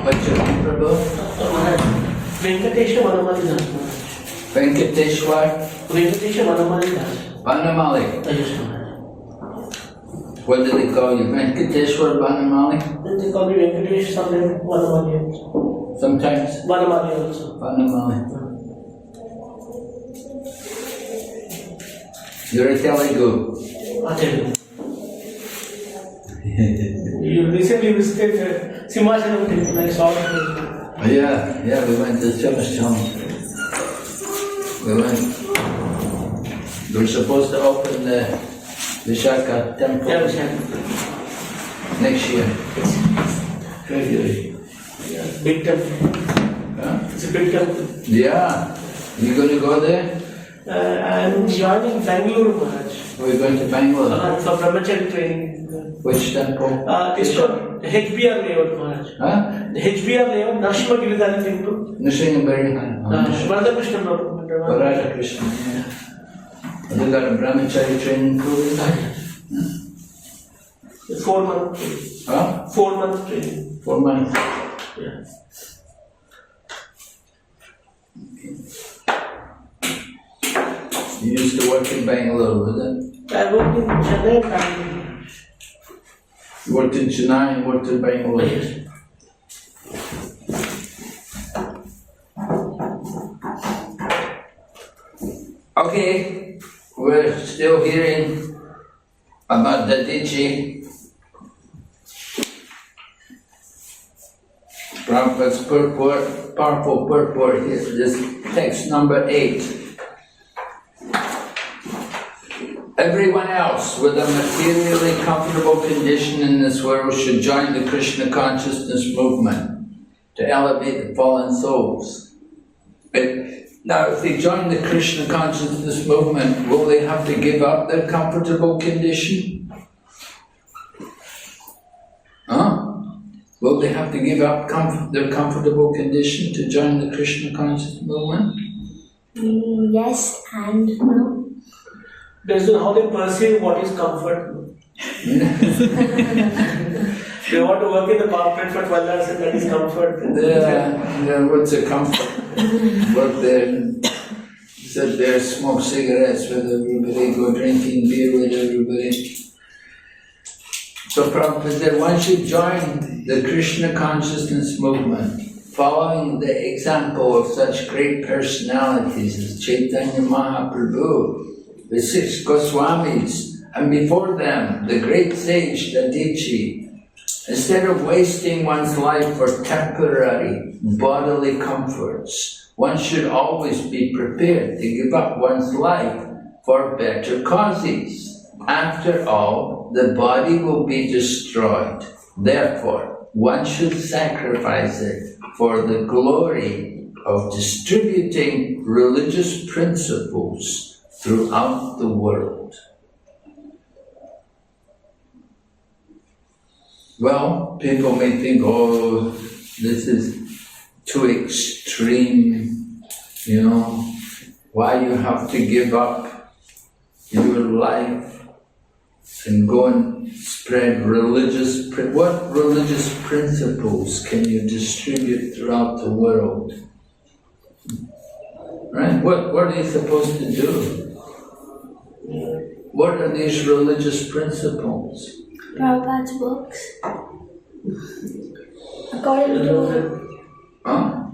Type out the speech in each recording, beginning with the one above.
What's your name, Prabhu? Venkatesha Vanamali Das. Venkateshwar? Venkatesha Vanamali Das. Vanamali. Yes, Maharaj. What do they call you? Venkateshwar Vanamali? They call me Venkatesh, sometimes Vanamali also. Sometimes? Vanamali also. Vanamali. You're a Telugu. Telugu. You recently visited Simhachalam temple, I saw it. Yeah, we went to Simhachalam. We were supposed to open the Vishaka temple next year. February. Yeah, big temple. Huh? It's a big temple. Yeah. You going to go there? I'm joining Bangalore, Maharaj. We're going to Bangalore. For brahmachari training. Which temple? This one, HBR layout, Maharaj. Huh? The HBR layout, Nashima Giridhara temple. Nrsimhabari. Radhakrishna Prabhu. Radhakrishna, yeah. You got a brahmachari training program? 4 months training. Huh? 4 months training. 4 months. Yeah. You used to work in Bangalore, was it? I worked in Chennai and Bangalore. You worked in Chennai and worked in Bangalore? Yes. Okay, we're still hearing about Dadichi. Prabhupada's powerful purport here, this text number 8. Everyone else with a materially comfortable condition in this world should join the Krishna consciousness movement to elevate the fallen souls. Now, if they join the Krishna consciousness movement, will they have to give up their comfortable condition? Huh? Will they have to give up their comfortable condition to join the Krishna consciousness movement? Yes and no. Based on how they perceive what is comfort. They want to work in the corporate for 12 hours and that is comfort. Yeah, what's a comfort? Work there, sit there, smoke cigarettes with everybody, go drinking beer with everybody. So Prabhupada said one should join the Krishna consciousness movement, following the example of such great personalities as Chaitanya Mahaprabhu, the 6 Goswamis, and before them, the great sage Dadichi. Instead of wasting one's life for temporary bodily comforts, one should always be prepared to give up one's life for better causes. After all, the body will be destroyed. Therefore, one should sacrifice it for the glory of distributing religious principles throughout the world. Well, people may think, oh, this is too extreme, why you have to give up your life and go and spread what religious principles can you distribute throughout the world? Right? What are you supposed to do? What are these religious principles? Prabhupada's books. According to...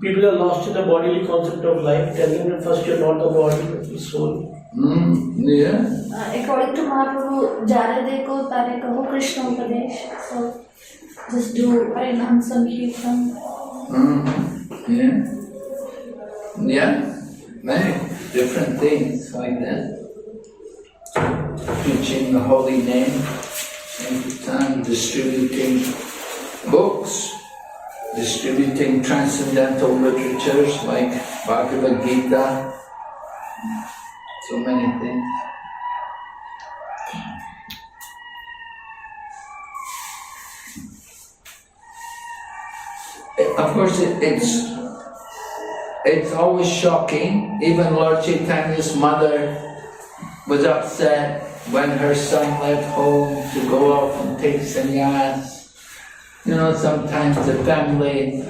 People are lost in the bodily concept of life, telling them first you're not the body but the soul. Yeah. According to Mahaprabhu, Jara Deko Tare Kaho Krishna Upadesh. So just do Harinam Sankirtan. Yeah. Many different things like that. Preaching the holy name, Sankirtan, distributing books, distributing transcendental literatures like Bhagavad Gita, so many things. Of course, it's always shocking. Even Lord Chaitanya's mother was upset when her son left home to go off and take sannyas. sometimes the family,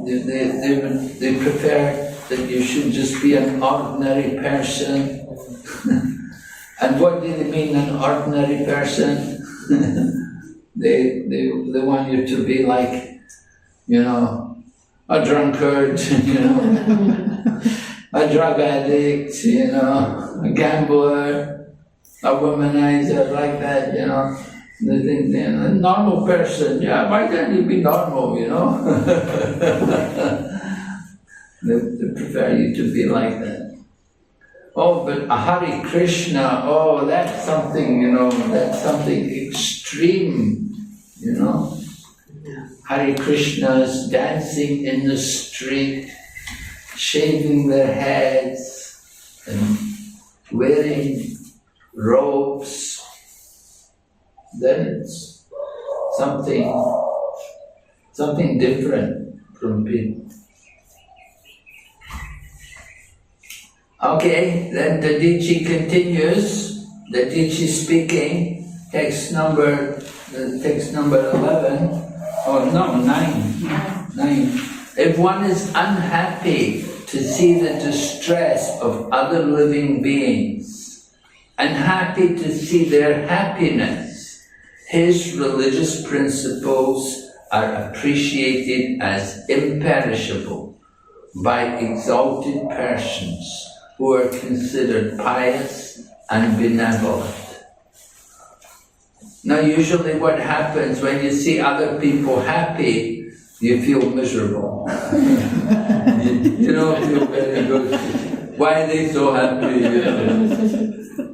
they prefer that you should just be an ordinary person. And what do they mean, an ordinary person? They want you to be like, a drunkard, a drug addict, a gambler, a womanizer, like that, They think they're a normal person. Yeah, why can't you be normal, They prefer you to be like that. Oh, but a Hare Krishna, that's something, that's something extreme, Hare Krishnas dancing in the street, shaving their heads, and wearing robes. Then it's something different from people. Okay, then Dadichi continues. Dadichi speaking, text number 11. Oh no, 9. If one is unhappy to see the distress of other living beings, and happy to see their happiness, his religious principles are appreciated as imperishable by exalted persons who are considered pious and benevolent. Now usually what happens when you see other people happy, you feel miserable. You don't feel very good. Why are they so happy?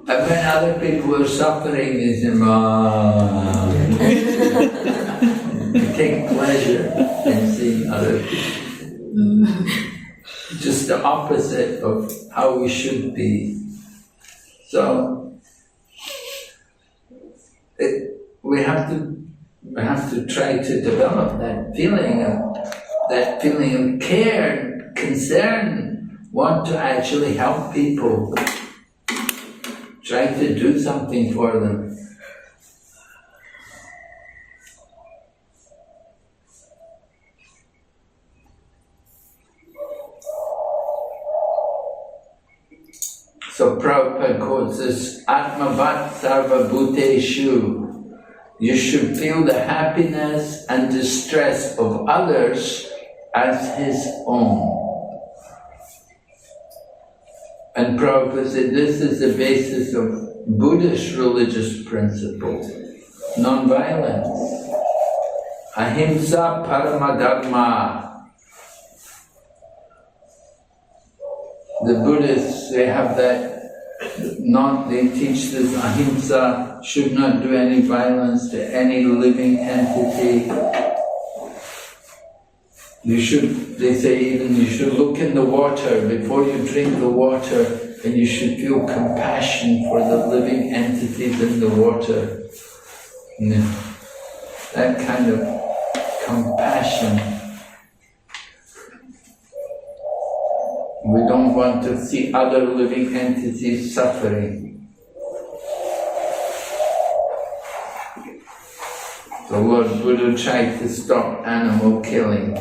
And when other people are suffering, you say, you take pleasure in seeing other people. Just the opposite of how we should be. So we have to try to develop that feeling of care, concern, want to actually help people, try to do something for them. So Prabhupada quotes this, Atmavat Sarva Bhuteshu. You should feel the happiness and distress of others as his own. And Prabhupada said this is the basis of Buddhist religious principle, non-violence. Ahimsa Paramadharma. The Buddhists, they have that, they teach this ahimsa, should not do any violence to any living entity. They say even you should look in the water before you drink the water, and you should feel compassion for the living entities in the water. That kind of compassion. We don't want to see other living entities suffering. The Lord Buddha tried to stop animal killing.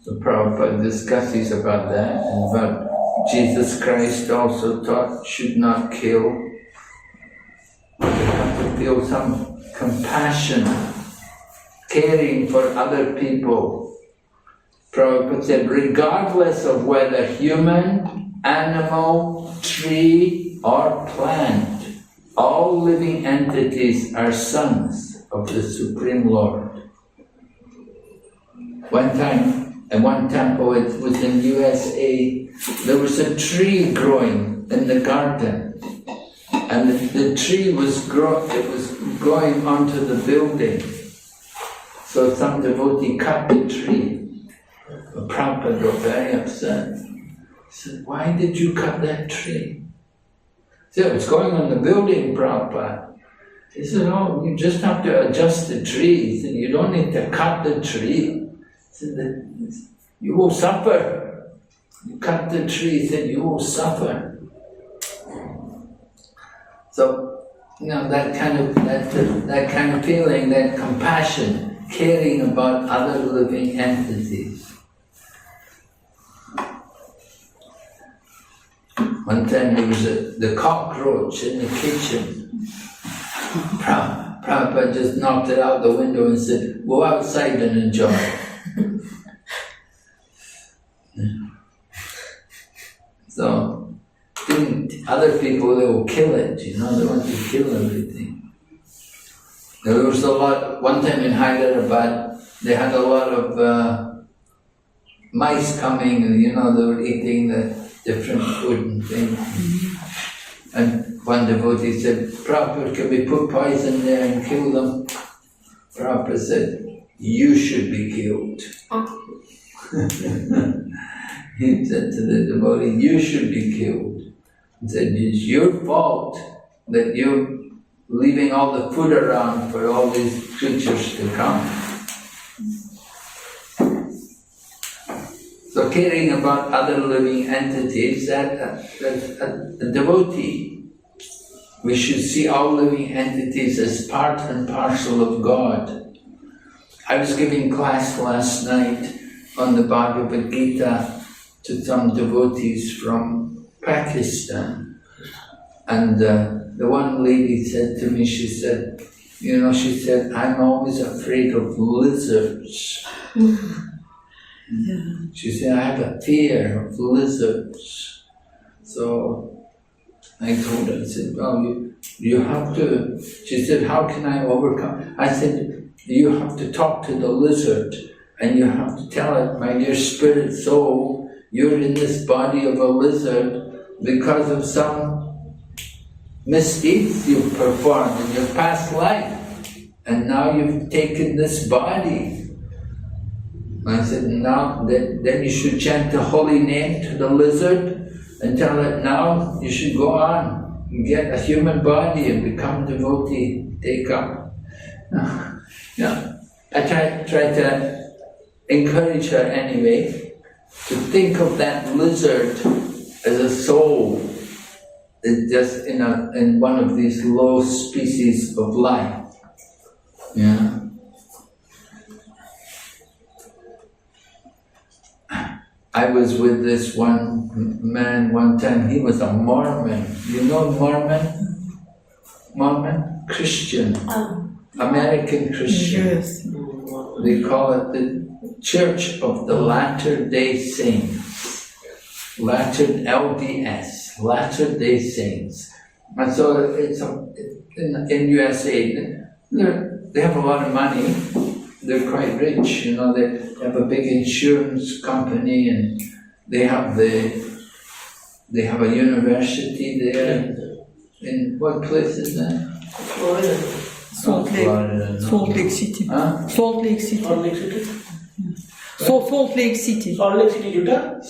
So Prabhupada discusses about that, and about Jesus Christ also taught should not kill. We have to feel some compassion, caring for other people. Prabhupada said, regardless of whether human, animal, tree or plant, all living entities are sons of the Supreme Lord. One time, at one temple, it was in USA, there was a tree growing in the garden. And the tree was growing onto the building. So some devotee cut the tree. Prabhupada got very upset. He said, why did you cut that tree? He said, it's going on the building, Prabhupada. He said, oh, you just have to adjust the tree. He said, you don't need to cut the tree. He said, you will suffer. You cut the tree, he said, you will suffer. So, that kind of feeling, that compassion, caring about other living entities. One time there was the cockroach in the kitchen. Prabhupada just knocked it out the window and said, go outside and enjoy it. So, other people, they will kill it, they want to kill everything. There was a lot, one time in Hyderabad, they had a lot of mice coming, and they were eating the different food and things. And one devotee said, Prabhupada, can we put poison there and kill them? Prabhupada said, you should be killed. He said to the devotee, you should be killed. He said, it's your fault that you're leaving all the food around for all these creatures to come. So caring about other living entities, that a devotee, we should see all living entities as part and parcel of God. I was giving class last night on the Bhagavad Gita to some devotees from Pakistan. And the one lady said to me, she said, I'm always afraid of lizards. She said, I have a fear of lizards. So I told her, I said, well, you have to, she said, how can I overcome? I said, you have to talk to the lizard and you have to tell it, my dear spirit soul, you're in this body of a lizard because of some misdeeds you've performed in your past life. And now you've taken this body. I said, now, then you should chant the holy name to the lizard and tell it, now you should go on and get a human body and become devotee, take up. I tried to encourage her anyway to think of that lizard as a soul, just in one of these low species of life. Yeah. I was with this one man one time, he was a Mormon. You know Mormon? Mormon? Christian. American Christian. Yes. They call it the Church of the Latter-day Saints. LDS, Latter-day Saints. And so it's in USA, they have a lot of money. They're quite rich, they have a big insurance company and they have a university there. In what place is that? Florida. Salt Lake. Florida, no. Salt Lake City. Huh? Salt Lake City. Salt Lake City? Salt Lake City. Salt Lake City, Utah?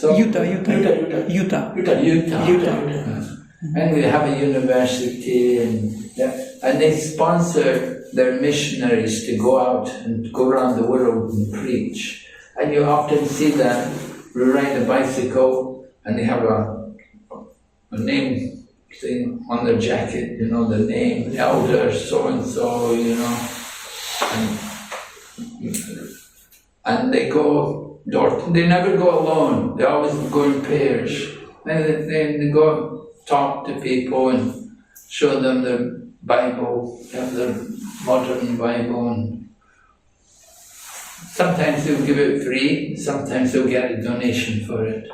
Utah. And we have a university and they sponsor their missionaries to go out and go around the world and preach. And you often see that we ride a bicycle and they have a name thing on their jacket, the name, elder so-and-so, and they go they never go alone, they always go in pairs. They go talk to people and show them their Bible, have their modern Bible, and sometimes they'll give it free, sometimes they'll get a donation for it.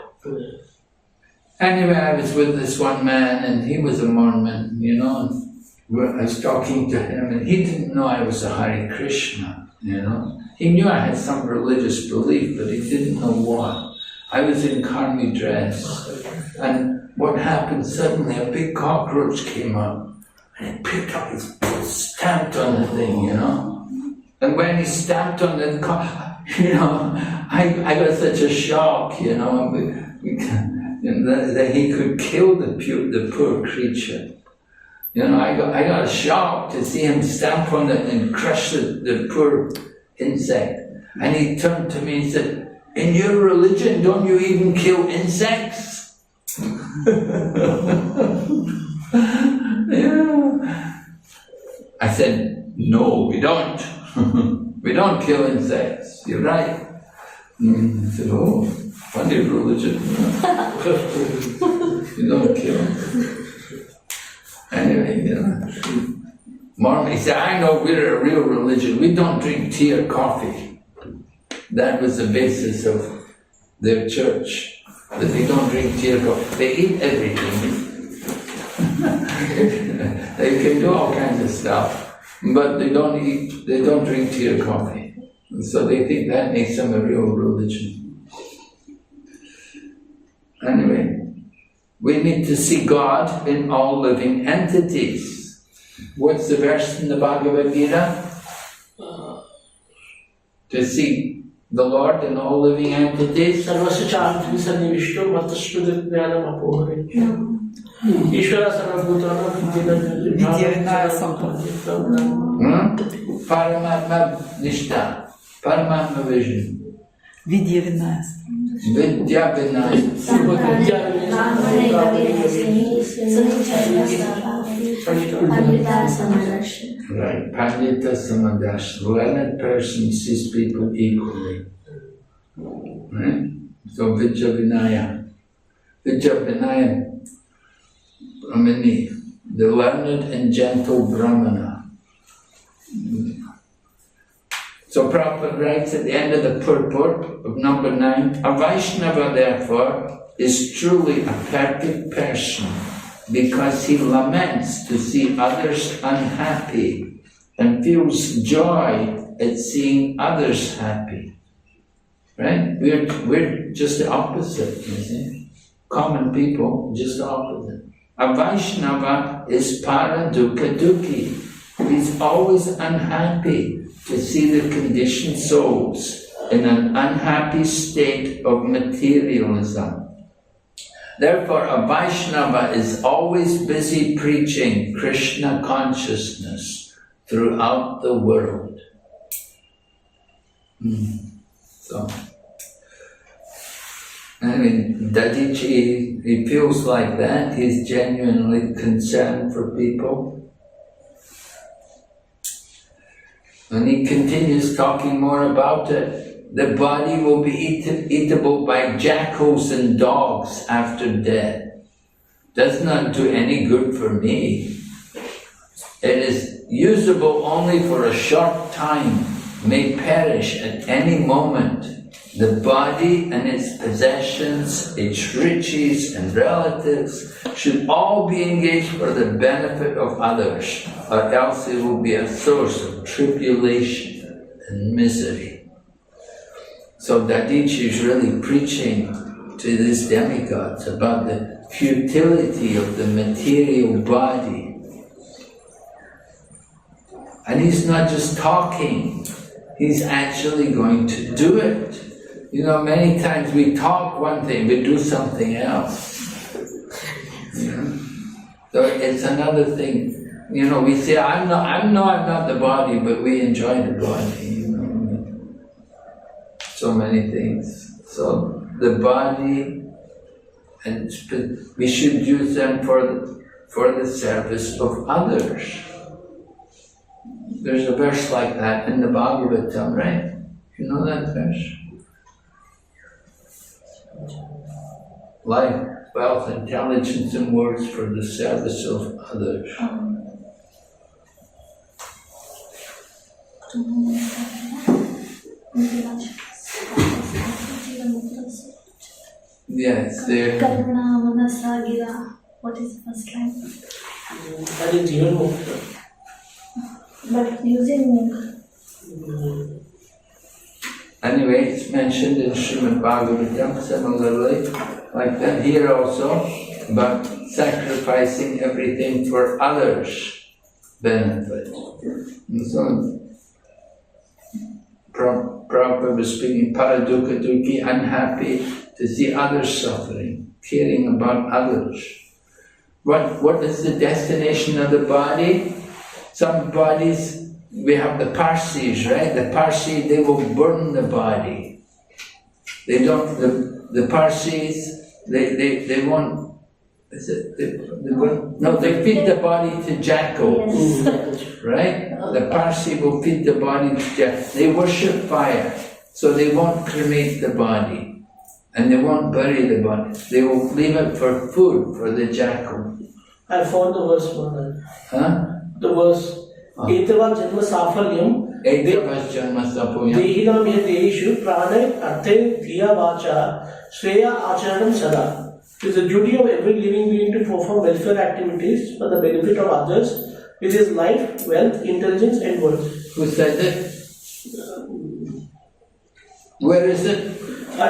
Anyway, I was with this one man and he was a Mormon, and I was talking to him and he didn't know I was a Hare Krishna, He knew I had some religious belief, but he didn't know what. I was in karmi dress, and what happened suddenly, a big cockroach came up. And he picked up his foot, stamped on the thing, And when he stamped on the I got such a shock, that he could kill the poor creature. I got a shock to see him stamp on it and crush the poor insect. And he turned to me and said, in your religion, don't you even kill insects? Yeah. I said, no, we don't. We don't kill insects. You're right. I said, oh, funny religion. You don't kill. Anyway, you know. Mormon, he said, I know we're a real religion. We don't drink tea or coffee. That was the basis of their church. That they don't drink tea or coffee. They eat everything. They can do all kinds of stuff, but they don't drink tea or coffee. And so they think that makes them a real religion. Anyway, we need to see God in all living entities. What's the verse in the Bhagavad Gita? To see the Lord in all living entities. Sarvasya Chantri Sannivishto Matashrudit Jnanam Apohare. Ishvara Sarvabhutana Vidyanaya Sampurna. Paramatma Nishta. Paramatma vision. Vidyanaya. Vidya Vinaya. Right, Pandita Samadash. Learned person sees people equally. Right? So Vidya Vinaya. Vidya Vinaya, I mean the learned and gentle Brahmana. So Prabhupada writes at the end of the purport of number 9, a Vaishnava therefore is truly a perfect person because he laments to see others unhappy and feels joy at seeing others happy. Right? We're just the opposite, you see. Common people, just the opposite. A Vaishnava is paradukkha dukhi. He's always unhappy to see the conditioned souls in an unhappy state of materialism. Therefore, a Vaishnava is always busy preaching Krishna consciousness throughout the world. So, I mean, Dadichi, he feels like that. He's genuinely concerned for people. And he continues talking more about it. The body will be eatable by jackals and dogs after death. Does not do any good for me. It is usable only for a short time, may perish at any moment. The body and its possessions, its riches and relatives should all be engaged for the benefit of others, or else it will be a source of tribulation and misery. So Dadichi is really preaching to these demigods about the futility of the material body. And he's not just talking, he's actually going to do it. You know, many times we talk one thing, we do something else. You know? So it's another thing. You know, we say, I'm not the body, but we enjoy the body. You know, so many things. So the body, and we should use them for the service of others. There's a verse like that in the Bhagavatam, right? You know that verse? Life, wealth, intelligence, and words for the service of others. Yes, there. What is the first line? That is Jivan Mukta. But using Anyway, it's mentioned in Srimad Bhagavatam similarly, like that here also, about sacrificing everything for others' benefit. And so, Prabhupada was speaking, paradukkha dukhi, unhappy to see others suffering, caring about others. What is the destination of the body? Some bodies, we have the Parsis, right? The Parsi, they will burn the body. They don't, the Parsis, they won't, is it, they won't, no, they feed the body to jackals, Yes. right? The Parsi will feed the body to jackals. They worship fire, so they won't cremate the body, and they won't bury the body. They will leave it for food for the jackal. I found the verse, Maharaj. Huh? The verse. Etava janma safalyam Etavas janma sapuyam. dehinam yadeshu pranay arthe dhiya vacha shreya acharanam sada. It is the duty of every living being to perform welfare activities for the benefit of others with his life, wealth, intelligence and words. Who said it? Where is it?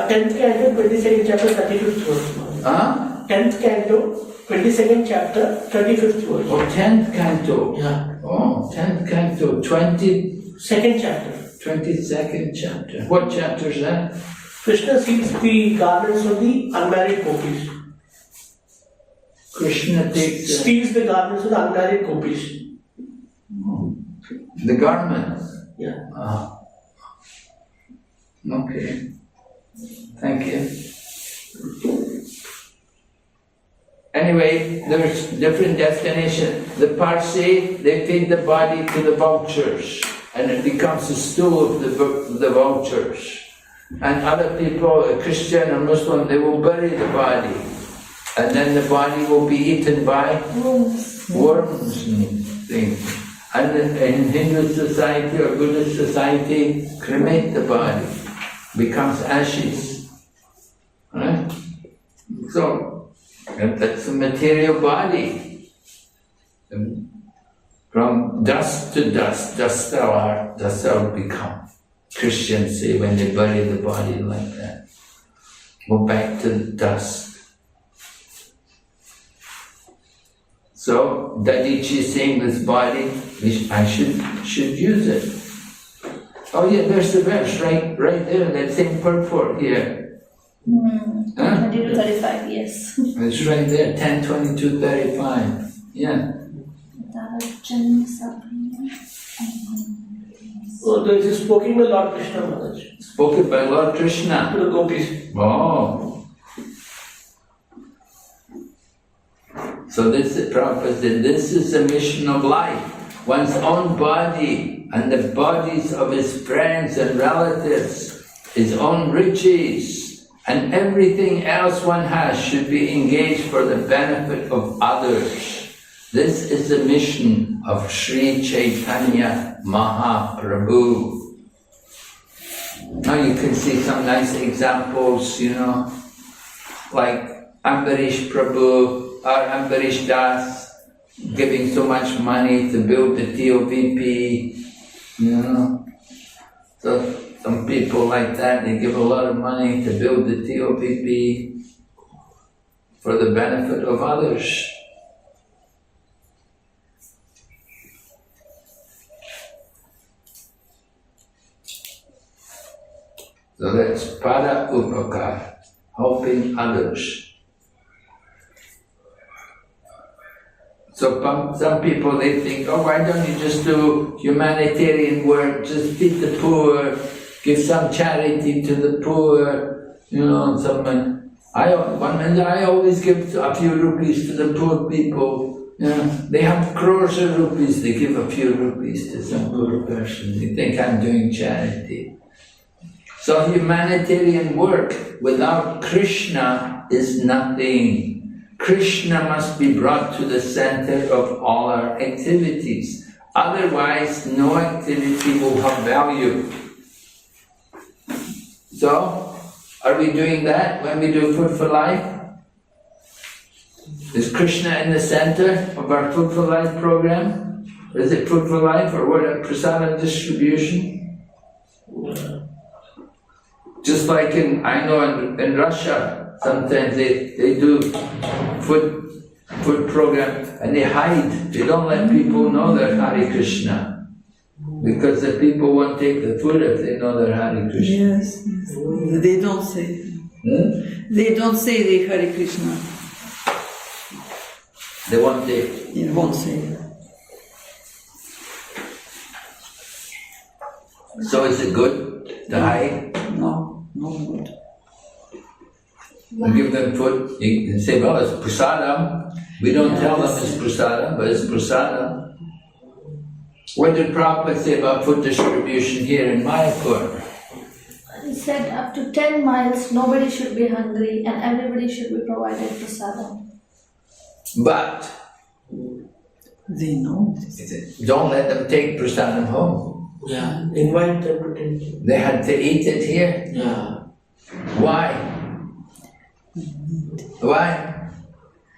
10th canto, 22nd chapter, 35th verse. Huh? 10th canto, 22nd chapter, 35th verse. Oh, 10th canto. Yeah. Oh, 10th canto, 22nd chapter. 22nd chapter. What chapter is that? Krishna seeks the garments of the unmarried gopis. Krishna takes Steals the garments of the unmarried gopis. the garments. Yeah. Ah. Okay. Thank you. Anyway, there's different destinations. The Parsi, they feed the body to the vultures, and it becomes a stool of the vultures. And other people, a Christian or Muslim, they will bury the body, and then the body will be eaten by worms and things. And in Hindu society or Buddhist society, cremate the body, becomes ashes. Right? So, that's a material body. From dust to dust, dust thou art, dust thou become. Christians say when they bury the body like that. Go back to the dust. So, Dadichi is saying this body, I should use it. Oh yeah, there's the verse right there, that same purport here. 20 to 35, yes. It's right there, 10, 22, 35. Yeah. So this is spoken by Lord Krishna Maharaj. Spoken by Lord Krishna. To the gopis. Oh. So this is Prabhupada said, this is the mission of life. One's own body and the bodies of his friends and relatives, his own riches, and everything else one has should be engaged for the benefit of others. This is the mission of Sri Chaitanya Mahaprabhu. Now you can see some nice examples, like Ambarish Prabhu or Ambarish Das giving so much money to build the TOVP, So some people like that, they give a lot of money to build the TOVP for the benefit of others. So that's para upakar, helping others. So some people, they think, oh, why don't you just do humanitarian work, just feed the poor, give some charity to the poor, I always give a few rupees to the poor people. They have crores of rupees, they give a few rupees to some poor person. They think I'm doing charity. So humanitarian work without Krishna is nothing. Krishna must be brought to the center of all our activities. Otherwise, no activity will have value. So, are we doing that when we do Food for Life? Is Krishna in the center of our Food for Life program? Is it Food for Life or what? Prasadam distribution? Just like in Russia, sometimes they do food program and they hide. They don't let people know they're Hare Krishna. Because the people won't take the food if they know they're Hare Krishna. Yes. They don't say. They don't say they Hare Krishna. They won't take. They won't say. So is it good to hide? No, no good. You give them food, you can say, well, it's prasadam. We don't tell them it's prasadam, but it's prasadam. What did Prabhupada say about food distribution here in Mayapur? He said up to 10 miles, nobody should be hungry and everybody should be provided prasadam. But They know. don't let them take prasadam home. Yeah, invite them to take. They had to eat it here. Yeah. Why? Why?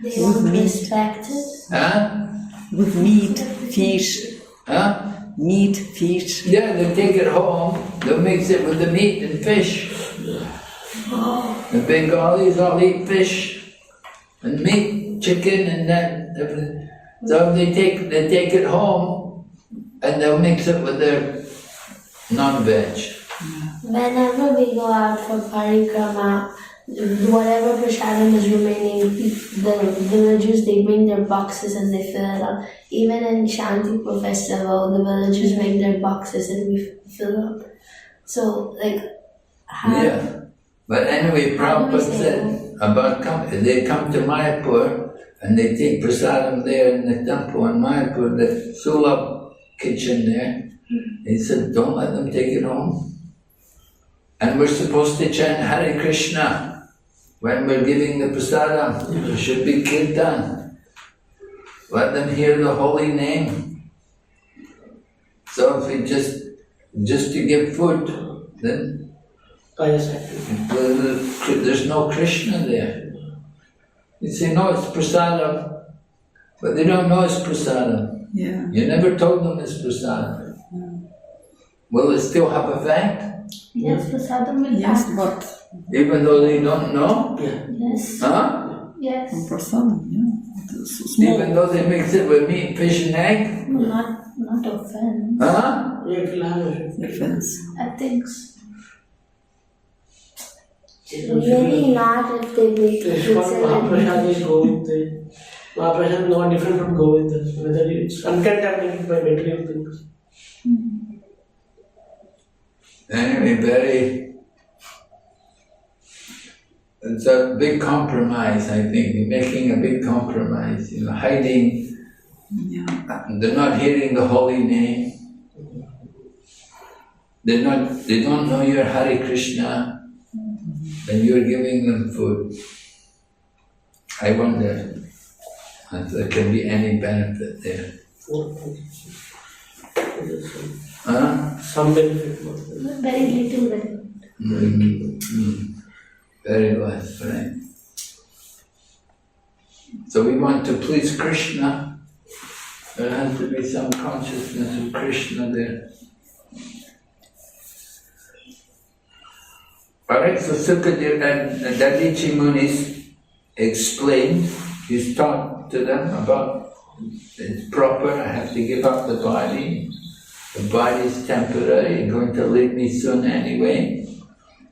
They won't be respected. Huh? With meat, fish, Huh? meat, fish. Yeah, they take it home, they'll mix it with the meat and fish. The Bengalis all eat fish and meat, chicken and that, everything. So they take it home and they'll mix it with their non-veg. Whenever we go out for parikrama, whatever prasadam is remaining, the villagers, they bring their boxes and they fill it up. Even in Shantipur festival, the villagers bring their boxes and we fill up. So, like, Yeah. But anyway, Prabhupada said about they come to Mayapur and they take prasadam there in the temple in Mayapur, the Sulabh kitchen there. He said, don't let them take it home. And we're supposed to chant Hare Krishna when we're giving the prasadam. There should be kirtan. Let them hear the holy name. So if we just to give food, then there's no Krishna there. You say, no, it's prasadam, but they don't know it's prasadam. Yeah. You never told them it's prasadam. Will it still have effect? Yes, prasadam will Yes, act. but Even though they don't know? Yes. Huh? Yes. for some, yeah. It is so small. Even though they mix it with meat, fish and egg? Not offense. Huh? Offense. Ethics. really not if they make Mahaprasad is Govinda. Mahaprasad is not different from Govinda. Whether it's uncontaminated by material things. Anyway, it's a big compromise, I think. You're making a big compromise, hiding. Yeah. They're not hearing the holy name. They don't know your Hare Krishna, and you're giving them food. I wonder if there can be any benefit there. Huh? Some benefit. Very little benefit. Very less, right? So we want to please Krishna. There has to be some consciousness of Krishna there. Alright, so Sukadeva and Dadichi Munis explained, he's talked to them about it's proper, I have to give up the body. The body is temporary, going to leave me soon anyway.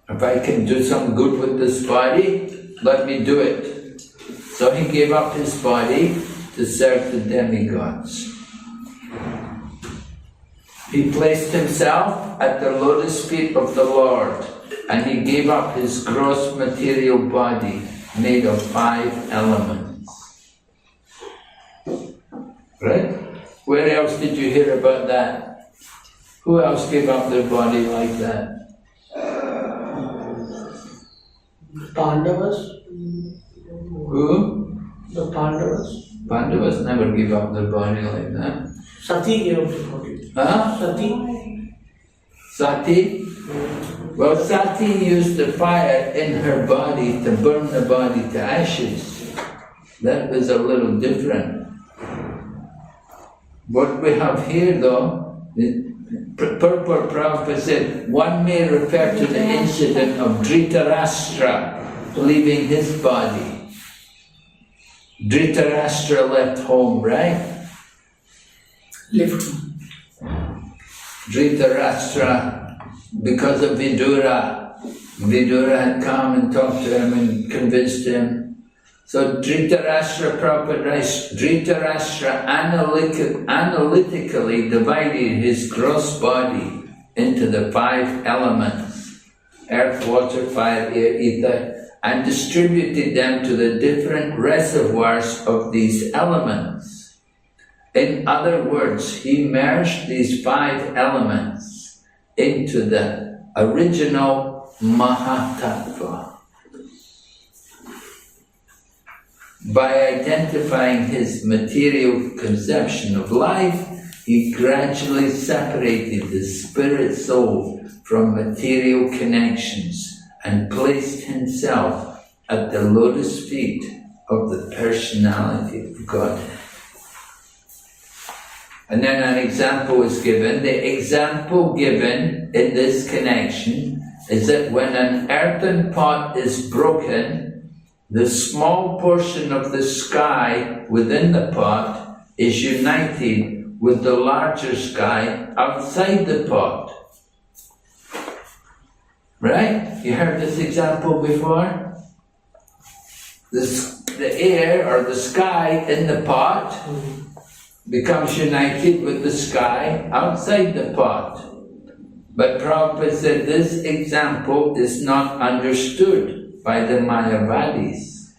If I can do some good with this body, let me do it. So he gave up his body to serve the demigods. He placed himself at the lotus feet of the Lord, and he gave up his gross material body made of 5 elements. Right? Where else did you hear about that? Who else gave up their body like that? Pandavas. Who? The Pandavas. Pandavas never give up their body like that. Sati gave up the body. Huh? Sati. Sati? Well, Sati used the fire in her body to burn the body to ashes. That was a little different. What we have here though, Purport Prabhupada said, one may refer to the incident of Dhritarashtra leaving his body. Dhritarashtra left home, right? Left. Dhritarashtra, because of Vidura. Vidura had come and talked to him and convinced him. So Dhritarashtra, Prabhupada writes, Dhritarashtra analytically divided his gross body into the 5 elements: earth, water, fire, air, ether, and distributed them to the different reservoirs of these elements. In other words, he merged these 5 elements into the original Mahatattva. By identifying his material conception of life, he gradually separated the spirit soul from material connections and placed himself at the lotus feet of the personality of God. And then an example is given. The example given in this connection is that when an earthen pot is broken, the small portion of the sky within the pot is united with the larger sky outside the pot. Right? You heard this example before? The air or the sky in the pot becomes united with the sky outside the pot. But Prabhupada said this example is not understood by the Mayavadis.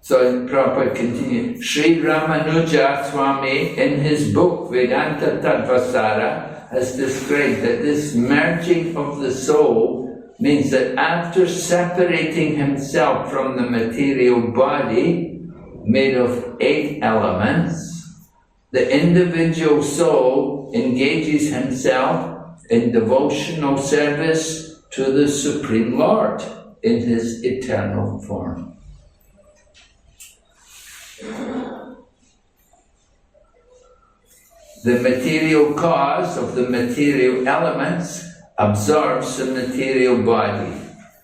So Prabhupada continued. Sri Ramanuja Swami in his book Vedanta Tattvasara has described that this merging of the soul means that after separating himself from the material body made of 8 elements, the individual soul engages himself in devotional service to the Supreme Lord in his eternal form. The material cause of the material elements absorbs the material body,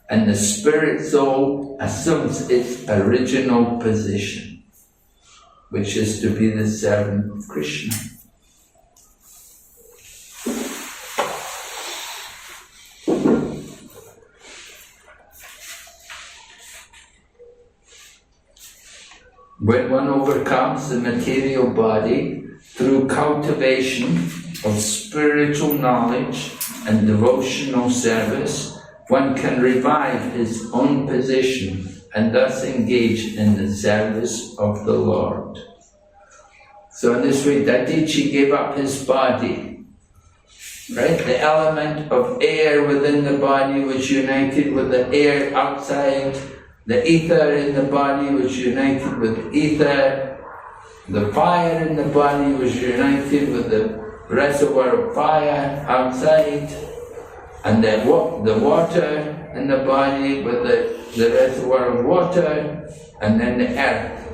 and the spirit soul assumes its original position, which is to be the servant of Krishna. When one overcomes the material body through cultivation of spiritual knowledge and devotional service, one can revive his own position and thus engage in the service of the Lord. So in this way, Dadichi gave up his body. Right? The element of air within the body was united with the air outside. The ether in the body was united with ether. The fire in the body was united with the reservoir of fire outside. And the water in the body with the reservoir of water. And then the earth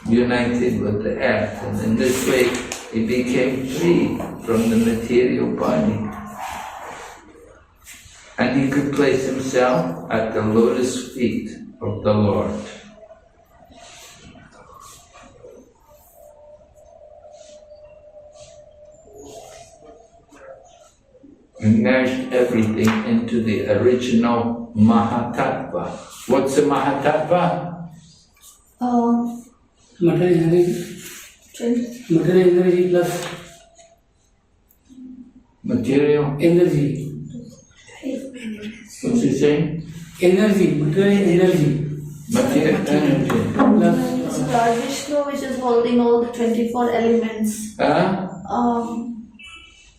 united with the earth. And in this way, he became free from the material body. And he could place himself at the lotus feet of the Lord. He merged everything into the original Mahatattva. What's the Mahatattva? Material energy plus Material energy. What's he saying? Energy, material energy. Material energy. Plus It's Lord Vishnu which is holding all the 24 elements.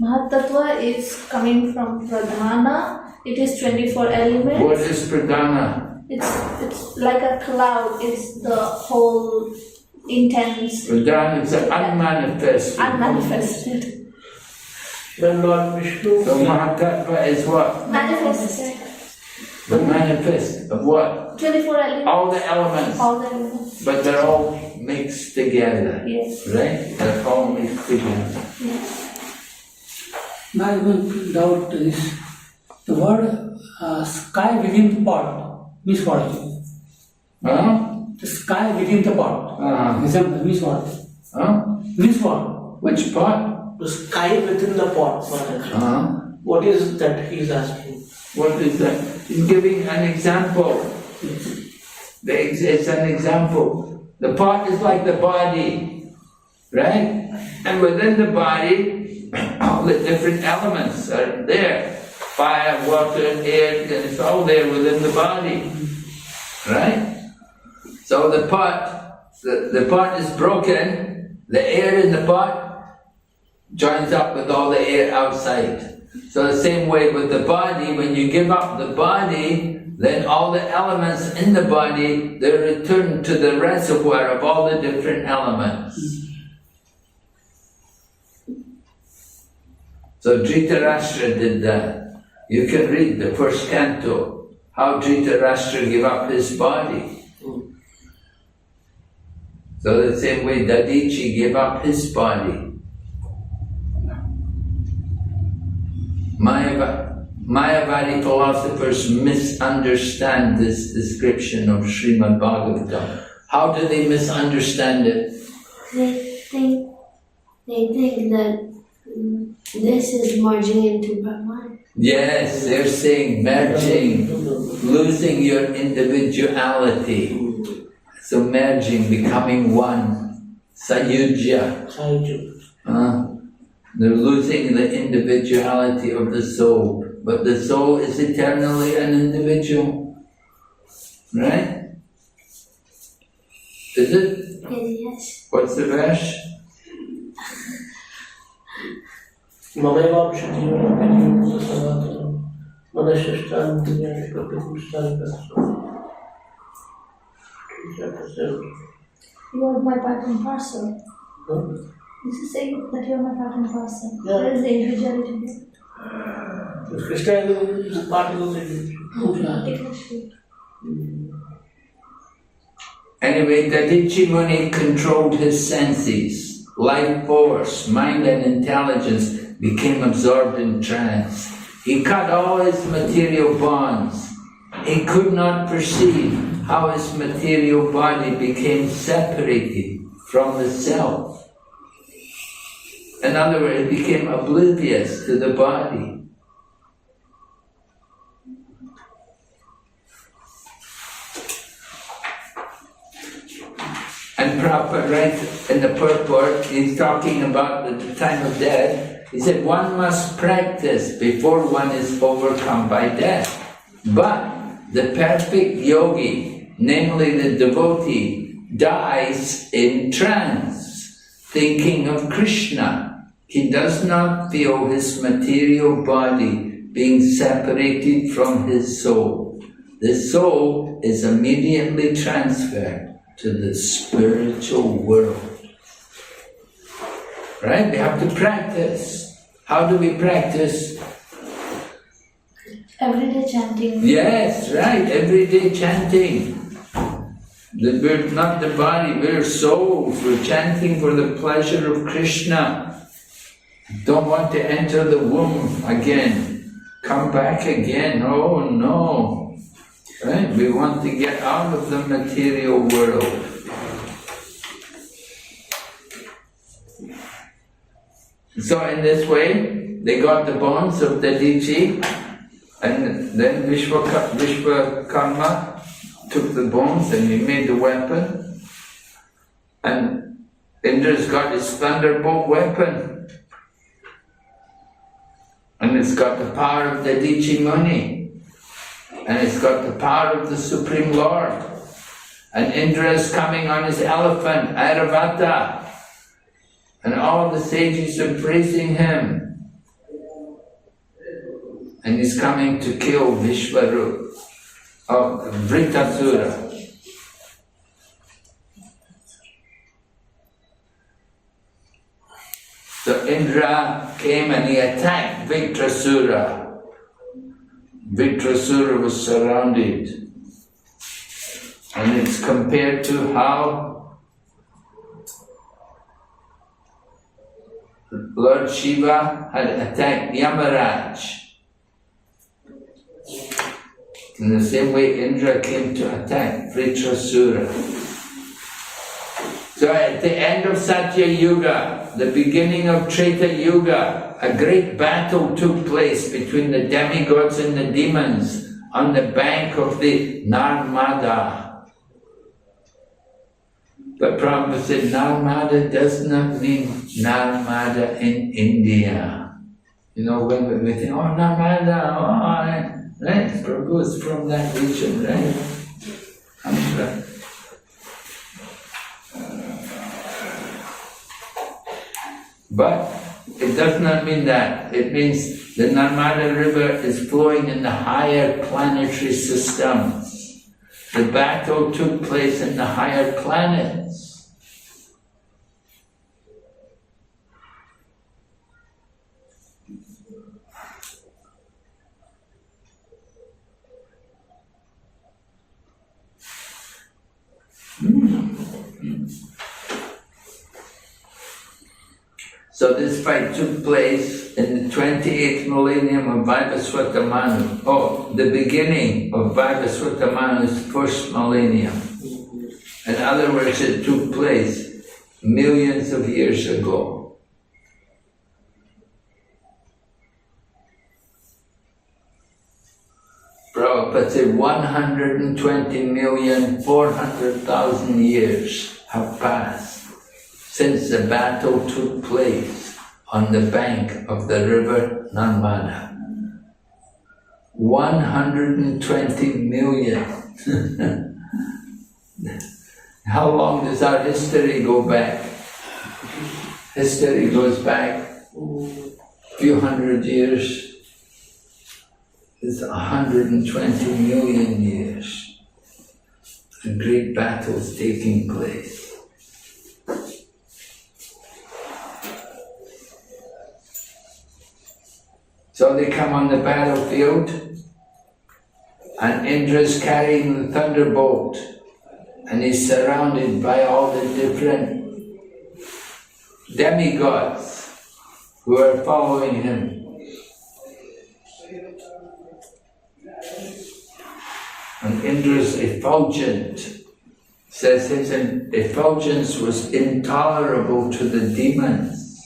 Mahatattva is coming from Pradhana. It is 24 elements. What is Pradhana? It's like a cloud. It's the whole intense, Pradhana is unmanifested. unmanifested. when Lord Vishnu So Mahatattva is what? Manifested. The manifest of what? 24 elements. All the elements. All the elements. But they're all mixed together. Yes. Right? They're all mixed together. Yes. Now one doubt is the word sky within the pot means what? Huh? The sky within the pot. Example means what? Huh? Means what? Which part? The sky within the pot. What is that he is asking? What is that? He's giving an example. It's an example. The pot is like the body. right? And within the body, all the different elements are there. Fire, water, air, and it's all there within the body, right? So the pot is broken, the air in the pot joins up with all the air outside. So the same way with the body, when you give up the body, then all the elements in the body, they return to the reservoir of all the different elements. So Dhritarashtra did that. You can read the first canto, how Dhritarashtra gave up his body. So the same way Dadichi gave up his body. Mayavadi philosophers misunderstand this description of Srimad Bhagavatam. How do they misunderstand it? They think that this is merging into Brahman. Yes, they're saying merging, losing your individuality. So merging, becoming one, sayujya. They're losing the individuality of the soul. But the soul is eternally an individual. Right? Is it? Yes. What's the verse? You are my part and parcel. This is saying that you are my part and parcel. Yeah. There is the individuality there. Krishna is part of the Particularly. Anyway, Dadichi Muni controlled his senses. Life force, mind and intelligence became absorbed in trance. He cut all his material bonds. He could not perceive how his material body became separated from the self. In other words, he became oblivious to the body. And Prabhupada writes in the purport, he's talking about the time of death. He said, one must practice before one is overcome by death. But the perfect yogi, namely the devotee, dies in trance, thinking of Krishna. He does not feel his material body being separated from his soul. The soul is immediately transferred to the spiritual world. Right? We have to practice. How do we practice? Everyday chanting. Yes, right, everyday chanting. We're not the body, we're souls. We're chanting for the pleasure of Krishna. Don't want to enter the womb again. Come back again. Oh no. Right? We want to get out of the material world. So in this way, they got the bones of Dadichi, and then Vishwakarma took the bones and he made the weapon. And Indra's got his thunderbolt weapon. And it's got the power of Dadichi Muni. And it's got the power of the Supreme Lord. And Indra is coming on his elephant, Airavata. And all the sages are praising him. And he's coming to kill Vritasura. So Indra came and he attacked Vritasura. Vritasura was surrounded. And it's compared to how Lord Shiva had attacked Yamaraj. In the same way, Indra came to attack Vritasura. So at the end of Satya Yuga, the beginning of Treta Yuga, a great battle took place between the demigods and the demons on the bank of the Narmada. But Prabhupada said Narmada does not mean Narmada in India. You know, when we think, oh, Narmada, oh, right? Prabhupada is from that region, right? I'm sure. But it does not mean that. It means the Narmada River is flowing in the higher planetary systems. The battle took place in the higher planets. So this fight took place in the 28th millennium of Vaibhava Manu. Oh, the beginning of Vaibhava Manu's first millennium. In other words, it took place millions of years ago. Prabhupada said 120,400,000 years have passed since the battle took place on the bank of the river Narmada. 120 million. How long does our history go back? History goes back a few hundred years. It's 120 million years. A great battle is taking place. So they come on the battlefield, and Indra's carrying the thunderbolt, and he's surrounded by all the different demigods who are following him. And Indra's effulgence says his effulgence was intolerable to the demons.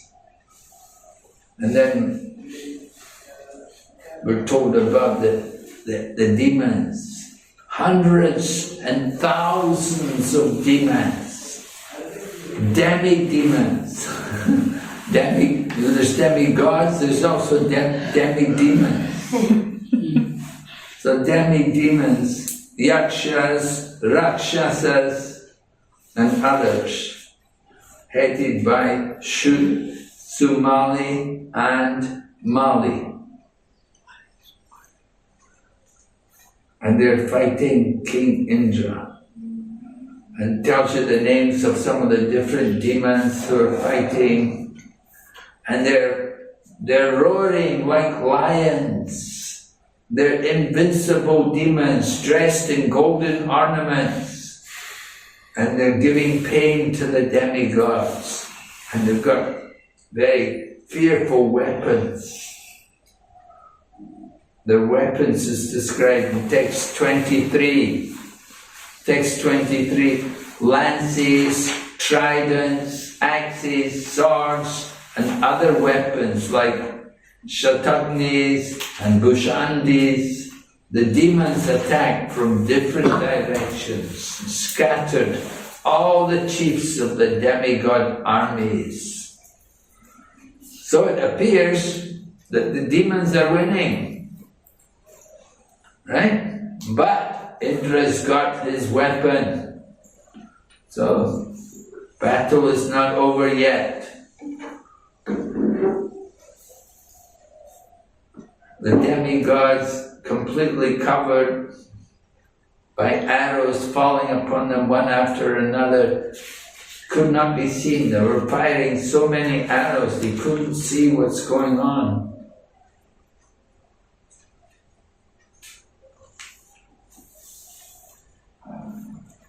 And then we're told about the demons, hundreds and thousands of demons, demi-demons. There's demigods, there's also demi-demons. So demi-demons, yakshas, rakshasas, and others, headed by Sumali and Mali. And they're fighting King Indra. And tells you the names of some of the different demons who are fighting. And they're roaring like lions. They're invincible demons dressed in golden ornaments. And they're giving pain to the demigods. And they've got very fearful weapons. The weapons is described in text 23. Text 23, lances, tridents, axes, swords, and other weapons like shatagnis and bushandis. The demons attacked from different directions, scattered all the chiefs of the demigod armies. So it appears that the demons are winning. Right? But Indra's got his weapon. So, battle is not over yet. The demigods, completely covered by arrows falling upon them one after another, could not be seen. They were firing so many arrows, they couldn't see what's going on.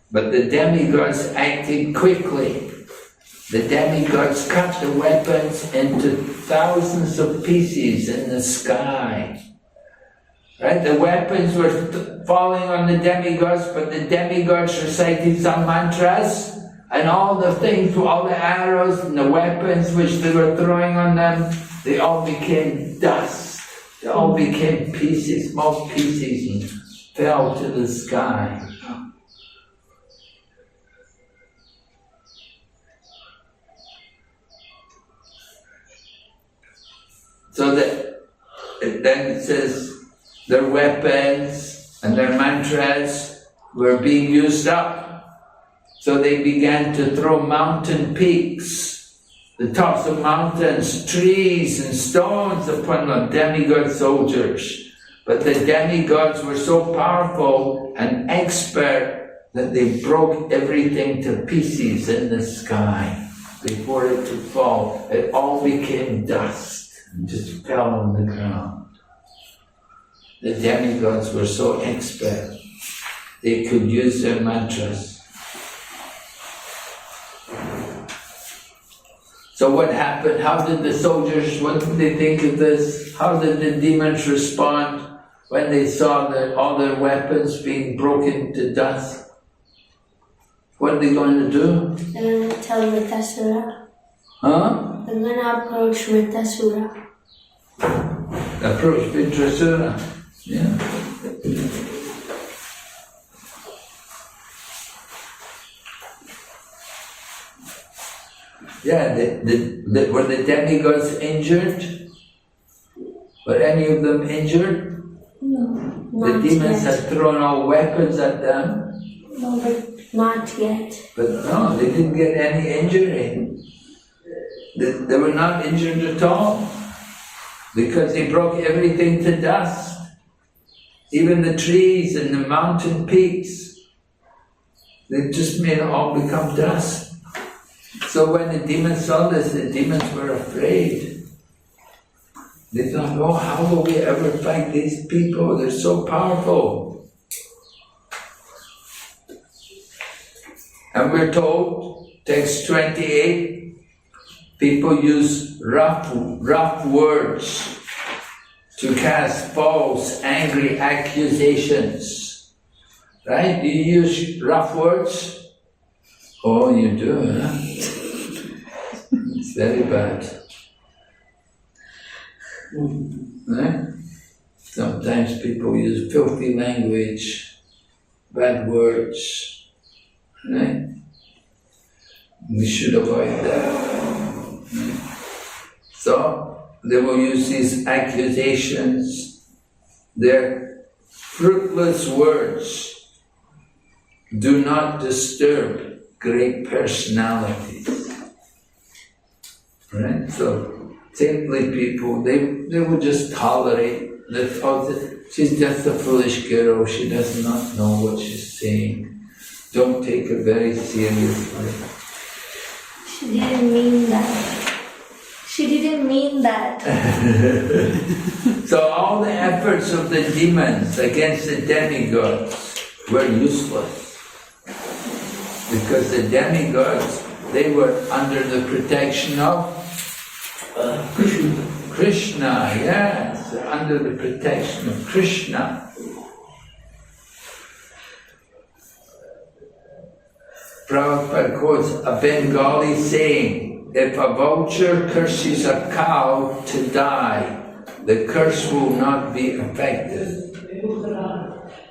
But the demigods acted quickly. The demigods cut the weapons into thousands of pieces in the sky. Right? The weapons were falling on the demigods, but the demigods recited some mantras, and all the things, all the arrows and the weapons which they were throwing on them, they all became dust. They all became pieces, small pieces, and fell to the sky. So that then it says their weapons and their mantras were being used up. So they began to throw mountain peaks, the tops of mountains, trees and stones upon the demigod soldiers. But the demigods were so powerful and expert that they broke everything to pieces in the sky before it could fall. It all became dust and just fell on the ground. The demigods were so expert, they could use their mantras. So what happened? How did the soldiers, what did they think of this? How did the demons respond when they saw that all their weapons being broken to dust? What are they going to do? They're going to tell Vritasura. Huh? They're going to approach Vritasura. Approach Vritasura. Yeah. Yeah, were the demigods injured? Were any of them injured? No, The not demons yet. had thrown all weapons at them. No, but not yet. But no, they didn't get any injury. They were not injured at all because they broke everything to dust. Even the trees and the mountain peaks, they just made it all become dust. So when the demons saw this, the demons were afraid. They thought, oh, how will we ever fight these people? They're so powerful. And we're told, text 28, people use rough words to cast false, angry accusations. Right? Do you use rough words? Oh, you do, huh? It's very bad. Right? Sometimes people use filthy language, bad words. Right? We should avoid that. Right? So, they will use these accusations. They're fruitless words. Do not disturb great personalities. Right? So, saintly people, they would just tolerate that, oh, she's just a foolish girl, she does not know what she's saying. Don't take her very seriously. She didn't mean that. She didn't mean that. So all the efforts of the demons against the demigods were useless. Because the demigods, they were under the protection of Krishna, yes, under the protection of Krishna. Prabhupada quotes a Bengali saying, if a vulture curses a cow to die, the curse will not be affected.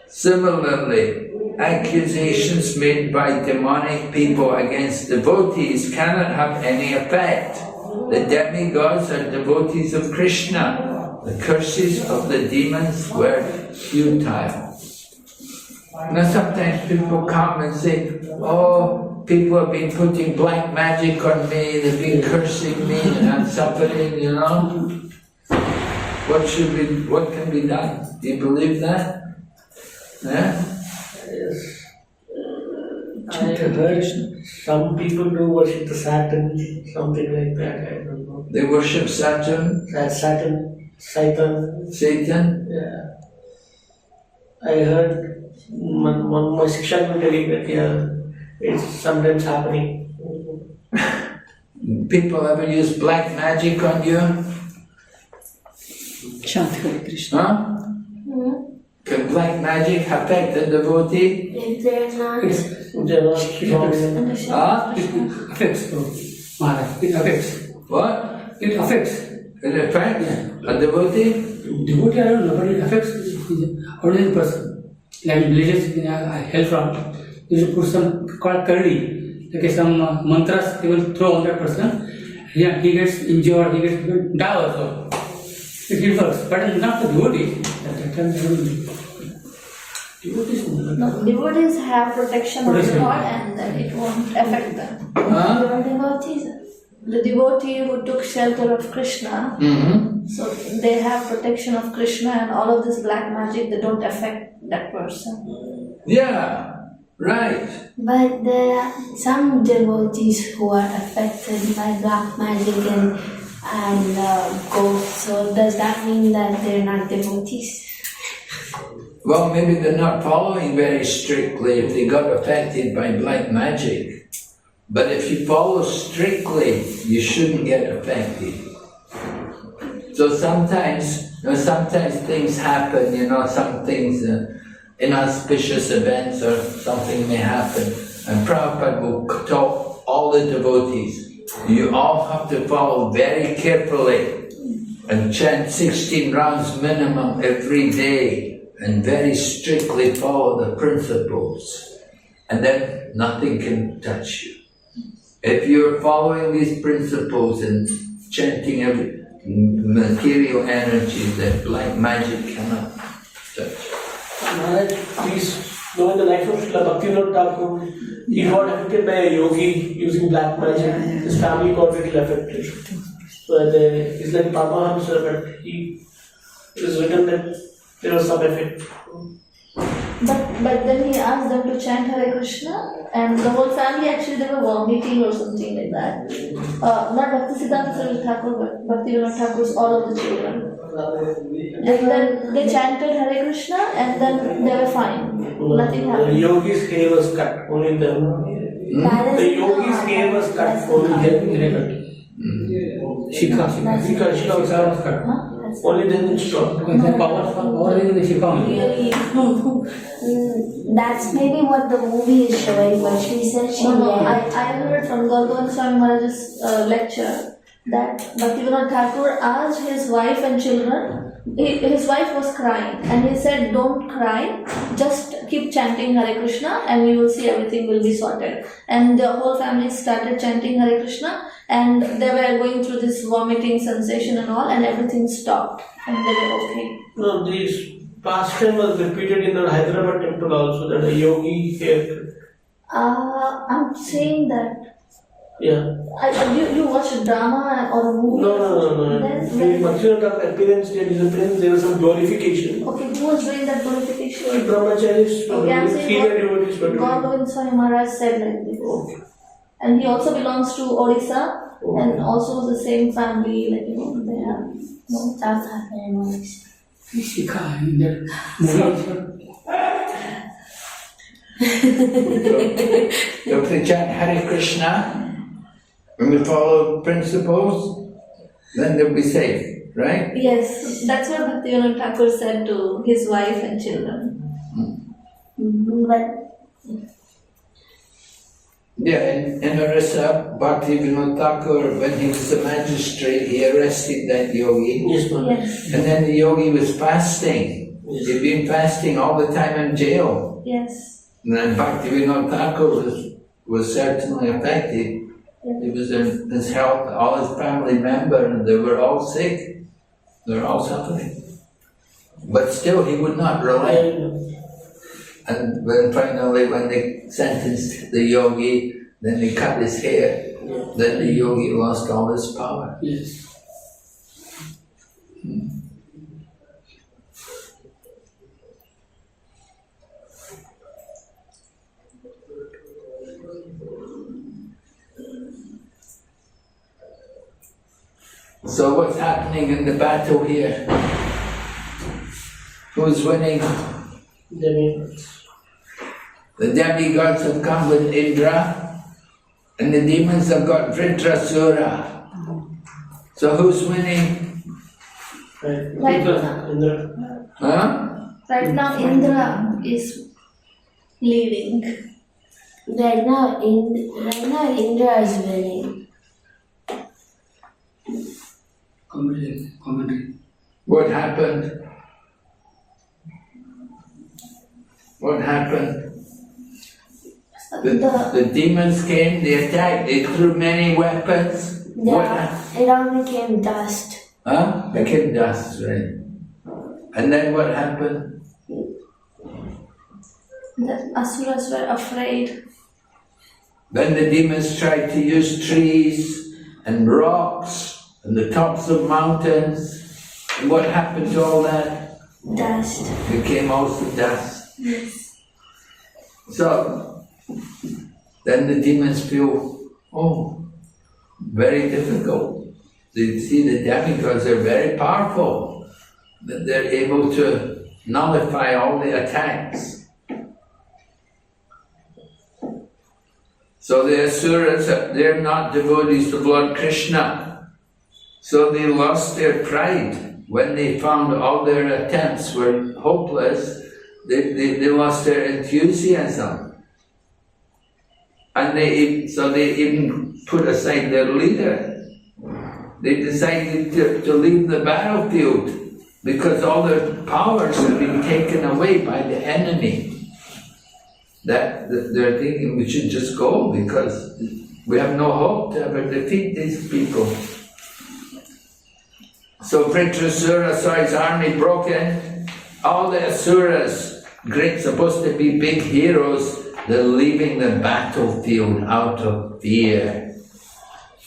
Similarly, accusations made by demonic people against devotees cannot have any effect. The demigods are devotees of Krishna. The curses of the demons were futile. Now sometimes people come and say, oh, people have been putting black magic on me, they've been cursing me and I'm suffering, you know. What can be done? Do you believe that? Yeah? Yes. I heard some people do worship the Saturn, something like that, I don't know. They worship Saturn? Satan. Satan? Yeah. I heard one my Shiksha will telling that, yeah, it's sometimes happening. People ever use black magic on you? Chant Hare Krishna. Huh? Can black magic affect a devotee? If they're not, They're not strong. Huh? It affects. Maharaj, it affects. What? It affects. It affects a devotee? Devotee, I don't know, but it affects the ordinary person. Like in villages I hail from, you should put some called curry, like some mantras they will throw on that person. Yeah, he gets injured, he gets die also. It works, but not the devotee. At that time, devotees. No, devotees have protection of the Protection. Lord and then it won't affect them. Huh? Your devotees. The devotee who took shelter of Krishna, Mm-hmm. so they have protection of Krishna and all of this black magic, they don't affect that person. Yeah, right. But there are some devotees who are affected by black magic and ghosts. So does that mean that they're not devotees? Well, maybe they're not following very strictly if they got affected by black magic. But if you follow strictly, you shouldn't get affected. So sometimes things happen, some things, inauspicious events or something may happen. And Prabhupada will tell all the devotees, you all have to follow very carefully and chant 16 rounds minimum every day and very strictly follow the principles. And then nothing can touch you. If you're following these principles and chanting every material energy, that black magic cannot touch. Maharaj, please know in the life of Srila Bhakti Thakur, he got affected by a yogi using black magic. His family got little affected. So he's like Paramahamsa, but it is written that there was some effect. But then he asked them to chant Hare Krishna and the whole family actually they were vomiting or something like that. Not Bhaktisiddhanta Saraswati Thakur but Bhakti Vinod Thakur's all of the children. And then they chanted Hare Krishna and then they were fine. Nothing The happened. yogi's hair was cut, only them. The yogi's hair was cut, only them. Shika was cut. Huh? Only then it stopped. Power in the Shika only. That's maybe what the movie is showing, but she said she No, I left. heard from Gauravan Swami Maharaj's lecture that Bhaktivinoda Thakur asked his wife and children, his wife was crying and he said, don't cry, just keep chanting Hare Krishna and you will see everything will be sorted. And the whole family started chanting Hare Krishna and they were going through this vomiting sensation and all and everything stopped and they were okay. No, this pastime was repeated in the Hyderabad temple also, that a yogi haircut. I'm saying that. Yeah. You watch a drama or a movie? No. Then, In Bhakti Thakur appearance, there was some glorification. okay, who was doing that glorification? Brahmacharis, Okay, I'm saying senior devotees were doing it. Gauravan Swami Maharaj said like this. Okay. And he also belongs to Odisha Oh. and also the same family, they have South Africa and Malaysia. Shika in that movie also. If we chant Hare Krishna and we follow principles, then they'll be safe, right? Yes, that's what Bhaktivinoda Thakur said to his wife and children. But Yeah, in Orissa, Bhakti Vinod Thakur, when he was a magistrate, he arrested that yogi. Yes, Maharaj. Yes, And then the yogi was fasting. He'd been fasting all the time in jail. yes. And then Bhakti Vinod Thakur was certainly affected. He was in his health, all his family members, and they were all sick. They were all suffering. But still, he would not relent. And then finally, when they sentenced the yogi, then they cut his hair. Then the yogi lost all his power. Yes. So what's happening in the battle here? Who's winning? Demigods. The demigods have come with Indra, and the demons have got Vritrasura. So who's winning? Right. Indra. Huh? Right now Indra is leading. right now Indra is winning. Commentary. What happened? What happened? The demons came, they attacked, they threw many weapons. What happened? It all became dust. Became dust, right? And then what happened? The asuras were afraid. Then the demons tried to use trees and rocks and the tops of mountains. And what happened to all that? Dust. Became also dust. Yes. So, then the demons feel, very difficult. They see the demigods are very powerful, that they're able to nullify all the attacks. So the asuras, they're not devotees of Lord Krishna. So they lost their pride when they found all their attempts were hopeless. They lost their enthusiasm. And so they even put aside their leader. They decided to leave the battlefield because all their powers have been taken away by the enemy. That they're thinking we should just go because we have no hope to ever defeat these people. So Vritrasura saw his army broken. All the asuras, great, supposed to be big heroes, they're leaving the battlefield out of fear.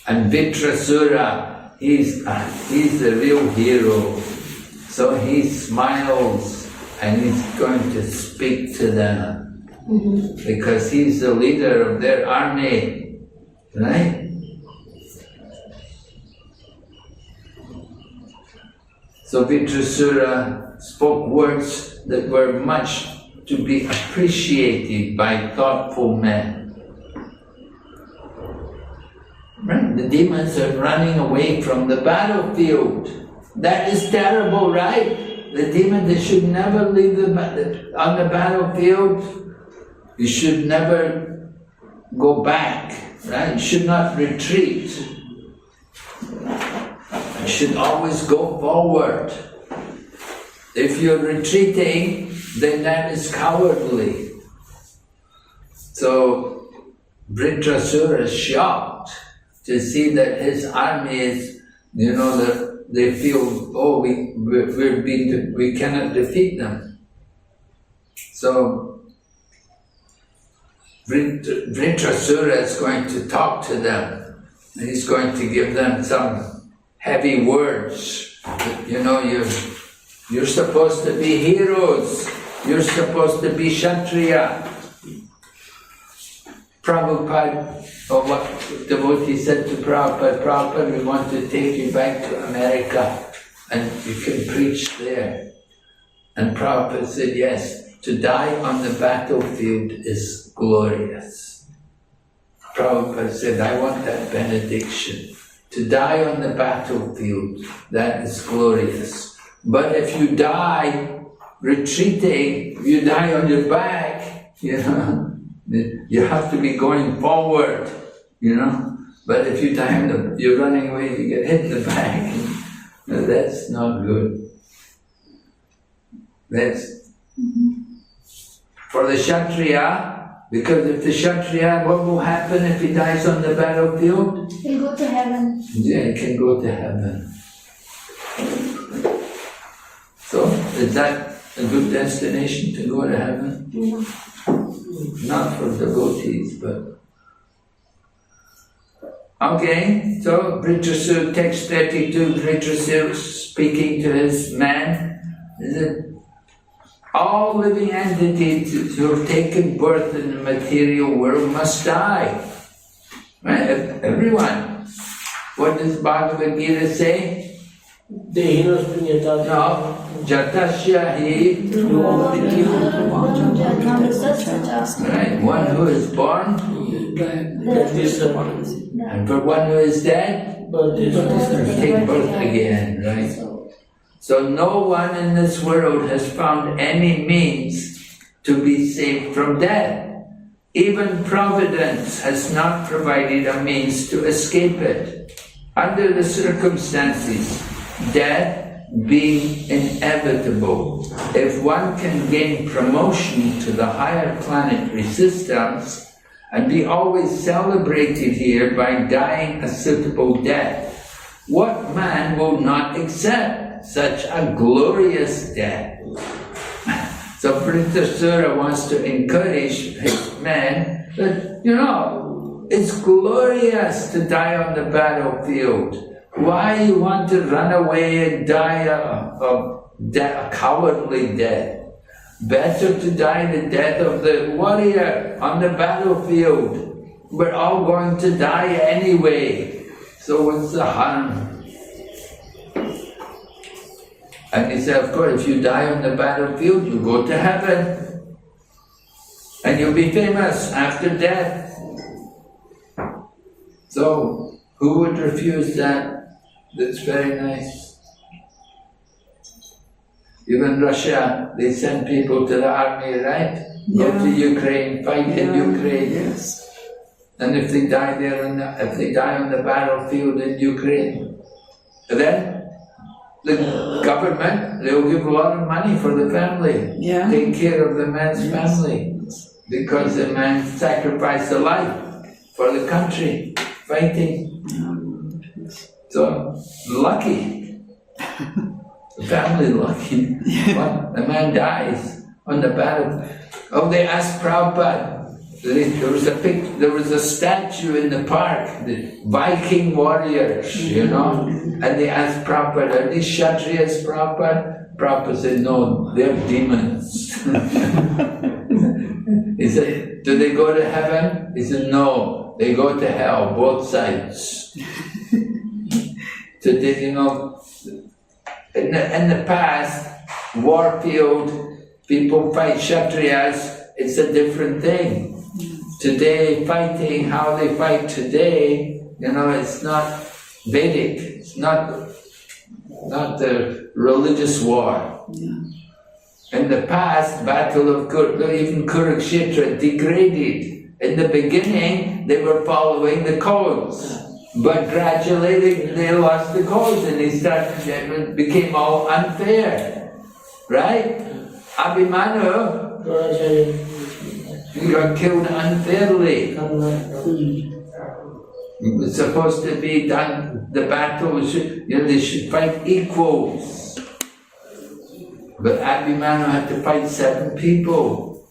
And Vritrasura, he's the real hero. So he smiles and he's going to speak to them. Because he's the leader of their army, right? So Vritrasura spoke words that were much to be appreciated by thoughtful men. Right? The demons are running away from the battlefield. That is terrible, right? The demon, they should never leave on the battlefield. You should never go back, right? You should not retreat. You should always go forward. If you're retreating, then that is cowardly. So Vritrasura is shocked to see that his army is, that they feel, we cannot defeat them. So Vritrasura is going to talk to them. He's going to give them some heavy words. You're supposed to be heroes. You're supposed to be Kshatriya. Prabhupada, or what devotee said to Prabhupada, we want to take you back to America and you can preach there. And Prabhupada said, yes, to die on the battlefield is glorious. Prabhupada said, I want that benediction. To die on the battlefield, that is glorious. But if you die retreating, you die on your back, you have to be going forward, But if you die you're running away, you get hit in the back. That's not good. That's for the Kshatriya, because if the Kshatriya, what will happen if he dies on the battlefield? He'll go to heaven. Yeah, he can go to heaven. So, is that a good destination to go to heaven? No. Not for devotees, but... Okay, so Vritrasura, text 32, Vritrasura speaking to his man, is it? All living entities who have taken birth in the material world must die. Right? Everyone. What does Bhagavad Gita say? No. Jatasya hi. Right. One who is born. And for one who is dead, take birth again. Right? So no one in this world has found any means to be saved from death. Even Providence has not provided a means to escape it. Under the circumstances, death being inevitable, if one can gain promotion to the higher planetary systems and be always celebrated here by dying a suitable death, What man will not accept such a glorious death? So Vritrasura wants to encourage his men that, it's glorious to die on the battlefield. Why you want to run away and die a cowardly death? Better to die the death of the warrior on the battlefield. We're all going to die anyway, so what's the harm? And he said, of course, if you die on the battlefield, you go to heaven. And you'll be famous after death. So, who would refuse that? That's very nice. Even Russia, they send people to the army, right? Go to Ukraine, fight in Ukraine. Yes. And if they die there, if they die on the battlefield in Ukraine, then the government, they'll give a lot of money for the family. Yeah. Take care of the man's family. Because the man sacrificed a life for the country, fighting. So, lucky. The family lucky. What? The man dies on the battle. Oh, they asked Prabhupada. There was a statue in the park, the Viking warriors, and they asked Prabhupada, are these Kshatriyas, Prabhupada? Prabhupada said, no, they're demons. He said, do they go to heaven? He said, no, they go to hell, both sides. Today, in the past, warfield, people fight Kshatriyas, it's a different thing. Today, fighting, how they fight today, it's not Vedic, it's not the religious war. Yeah. In the past, battle of even Kurukshetra degraded. In the beginning, they were following the codes. But gradually, they lost the codes and it became all unfair. Right? Abhimanyu, he got killed unfairly. It was supposed to be done, the battle, they should fight equals. But Abhimanyu had to fight 7 people.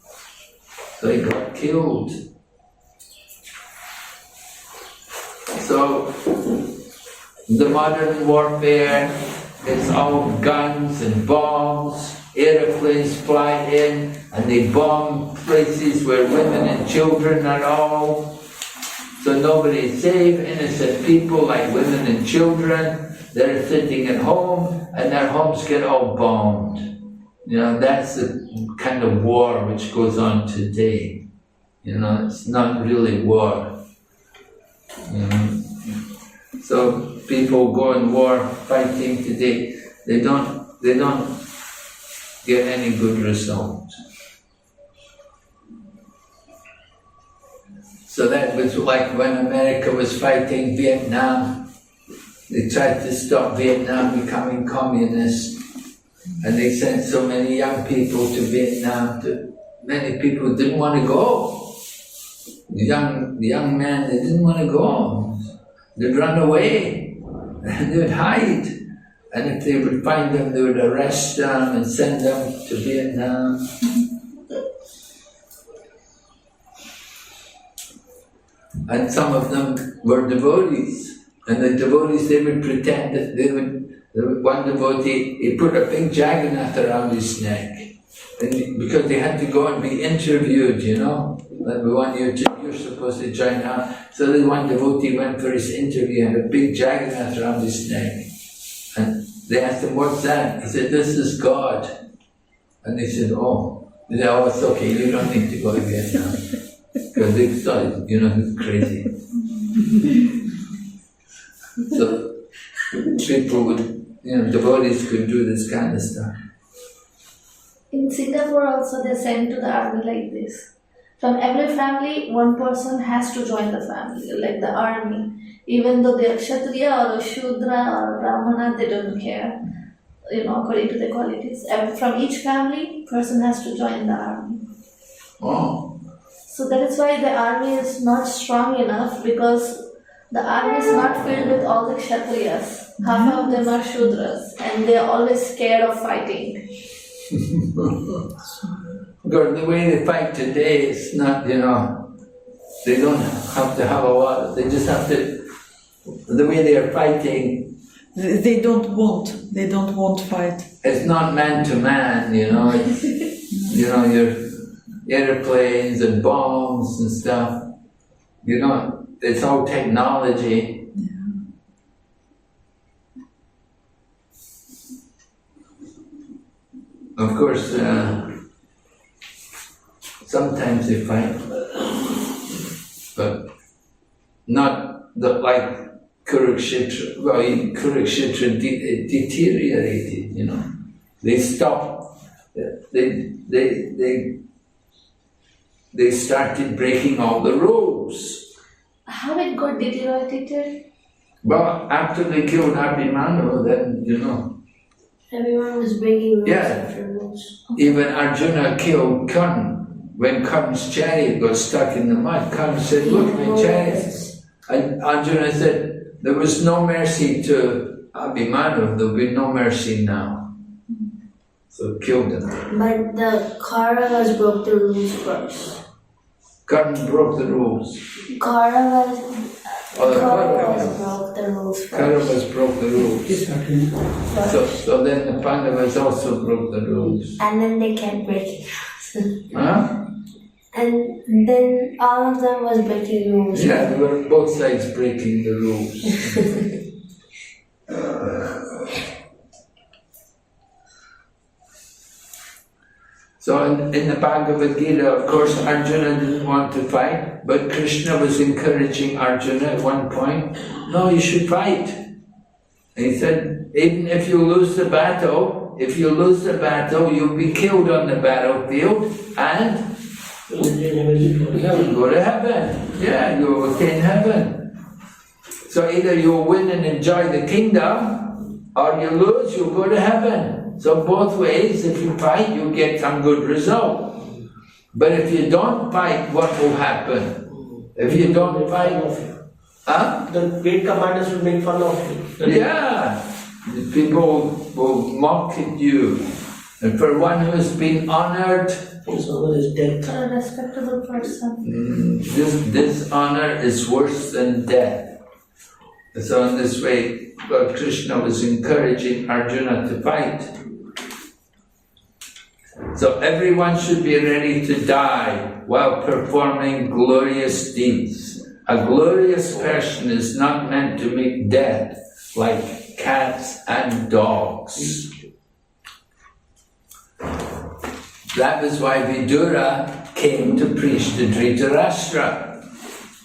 So he got killed. So, the modern warfare is all guns and bombs, airplanes fly in and they bomb places where women and children are all. So nobody is safe, innocent people like women and children, they're sitting at home and their homes get all bombed. That's the kind of war which goes on today. It's not really war. So people go in war fighting today, they don't get any good result. So that was like when America was fighting Vietnam. They tried to stop Vietnam becoming communist. And they sent so many young people to Vietnam. Many people didn't want to go. The young men, they didn't want to go. They'd run away. And they'd hide. And if they would find them, they would arrest them and send them to Vietnam. And some of them were devotees. And the devotees, they would pretend that one devotee, he put a big Jagannath around his neck. And because they had to go and be interviewed, Like we want you're supposed to join out. So the one devotee went for his interview and a big Jagannath around his neck. And they asked him, what's that? He said, this is God. And they said, oh. They said, oh, it's okay, you don't need to go to Vietnam. Because they thought, he's crazy. So people would, devotees could do this kind of stuff. In Singapore also they send to the army like this. From every family, one person has to join the family, like the army. Even though they are Kshatriya or a Shudra or Brahmana, they don't care, according to the qualities. From each family, person has to join the army. Oh. So that is why the army is not strong enough, because the army is not filled with all the Kshatriyas. Half of them are Shudras and they are always scared of fighting. Because the way they fight today, it's not, they don't have to have a lot, they just have to, the way they are fighting, They don't want fight. it's not man to man, it's, your airplanes and bombs and stuff, it's all technology. Of course, sometimes they fight, but not like Kurukshetra. Well, Kurukshetra deteriorated. They stopped. They started breaking all the rules. How it got deteriorated? Well, after they killed Abhimanyu, then Everyone was breaking rules Yeah. after rules. even Arjuna killed Karna. When Karna's chariot got stuck in the mud, Karna said, "Look, my chariot." And Arjuna said, "There was no mercy to Abhimanyu, there'll be no mercy now." So killed him. But the Kauravas broke the rules first. Karna broke the rules. Kauravas Oh, the broke Kauravas. the rules first. Kauravas broke the rules. This happened. So then the Pandavas also broke the rules. And then they kept breaking rules. Huh? And then all of them was breaking rules. Yeah, they were both sides breaking the rules. So in the Bhagavad Gita, of course, Arjuna didn't want to fight, but Krishna was encouraging Arjuna at one point, "No, you should fight." And he said, "Even if you lose the battle, you'll be killed on the battlefield and you'll go to heaven. Yeah, you'll attain heaven. So either you'll win and enjoy the kingdom, or you lose, you'll go to heaven. So both ways, if you fight, you'll get some good result. But if you don't fight, what will happen? If you don't fight, The great commanders will make fun of you. yeah, people will mock at you. And for one who has been honored, Dishonor is death. For a respectable person. this dishonor is worse than death. So in this way, Lord Krishna was encouraging Arjuna to fight. So everyone should be ready to die while performing glorious deeds. A glorious person is not meant to meet death like cats and dogs. That was why Vidura came to preach to Dhritarashtra.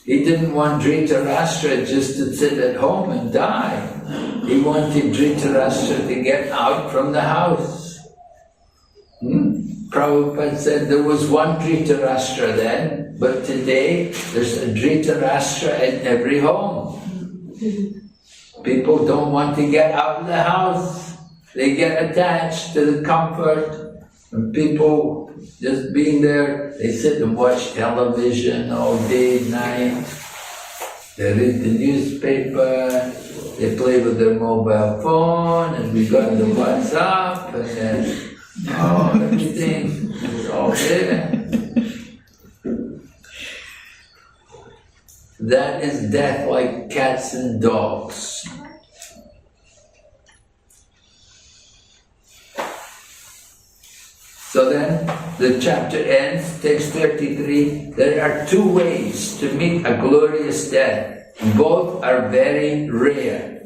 He didn't want Dhritarashtra just to sit at home and die. He wanted Dhritarashtra to get out from the house. Prabhupada said there was one Dhritarashtra then, but today there's a Dhritarashtra in every home. People don't want to get out of the house. They get attached to the comfort. And people just being there, they sit and watch television all day, night. They read the newspaper, they play with their mobile phone, and we got the WhatsApp, and then everything is all there. That is death like cats and dogs. So then the chapter ends, text 33. There are two ways to meet a glorious death. Both are very rare.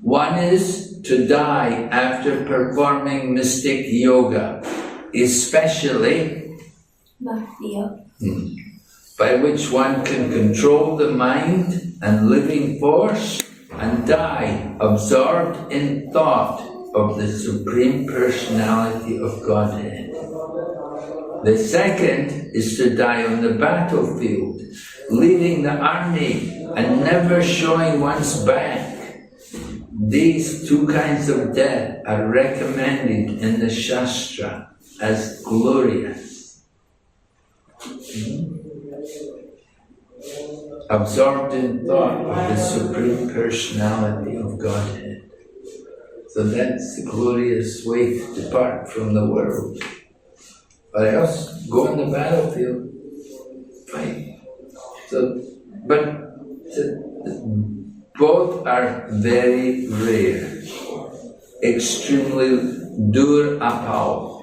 One is to die after performing mystic yoga, especially Bhakti. by which one can control the mind and living force and die absorbed in thought of the Supreme Personality of Godhead. The second is to die on the battlefield, leading the army and never showing one's back. These two kinds of death are recommended in the Shastra as glorious. absorbed in thought of the Supreme Personality of Godhead. So that's the glorious way to depart from the world. Or else, go on the battlefield, fight. Both are very rare, extremely durapao.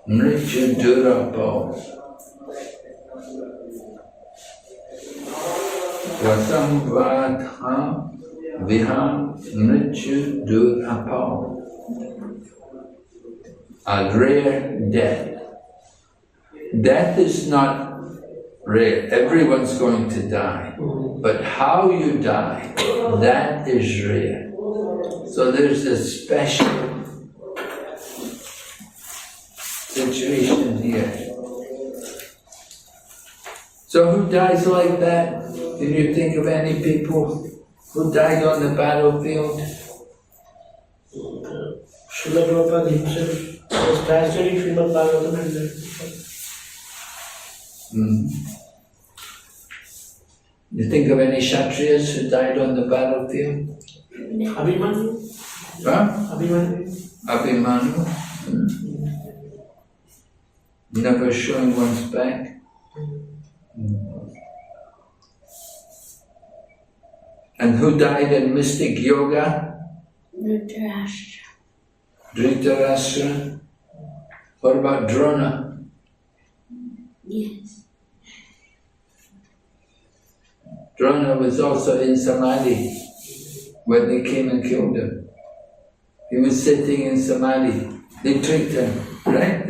Mrityu durapao. Vasambhadha viha mrityu durapao. A rare death. Death is not rare. Everyone's going to die. But how you die, that is rare. So there's a special situation here. So who dies like that? Can you think of any people who died on the battlefield? Srila Prabhupada himself was translating Srimad Bhagavatam in there. You think of any Kshatriyas who died on the battlefield? Abhimanyu? Huh? Abhimanyu? Abhimanyu? Never showing one's back? And who died in mystic yoga? Dhritarashtra. Dhritarashtra? What about Drona? Yes. Drona was also in Samadhi when they came and killed him. He was sitting in Samadhi. They tricked him, right?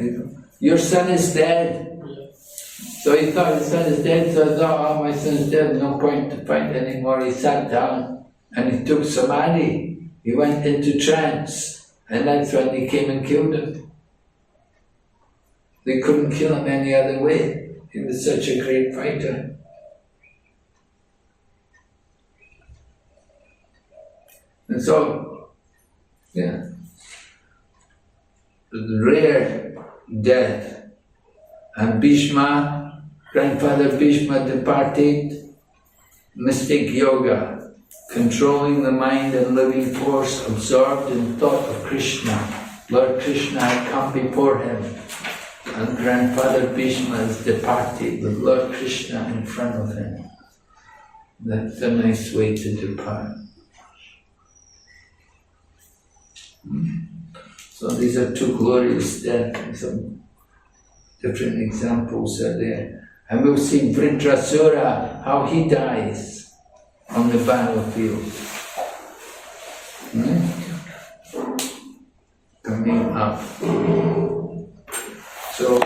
Your son is dead. So he thought his son is dead, so he thought, oh, my son's dead, no point to fight anymore. He sat down and he took Samadhi. He went into trance, and that's when they came and killed him. They couldn't kill him any other way. He was such a great fighter. And so, yeah, the rare death. And Bhishma, grandfather Bhishma departed, mystic yoga, controlling the mind and living force, absorbed in thought of Krishna. Lord Krishna had come before him, and grandfather Bhishma has departed with Lord Krishna in front of him. That's a nice way to depart. So these are two glorious deaths. Some different examples are there. And we'll see Vritrasura, how he dies on the battlefield. Coming up. So,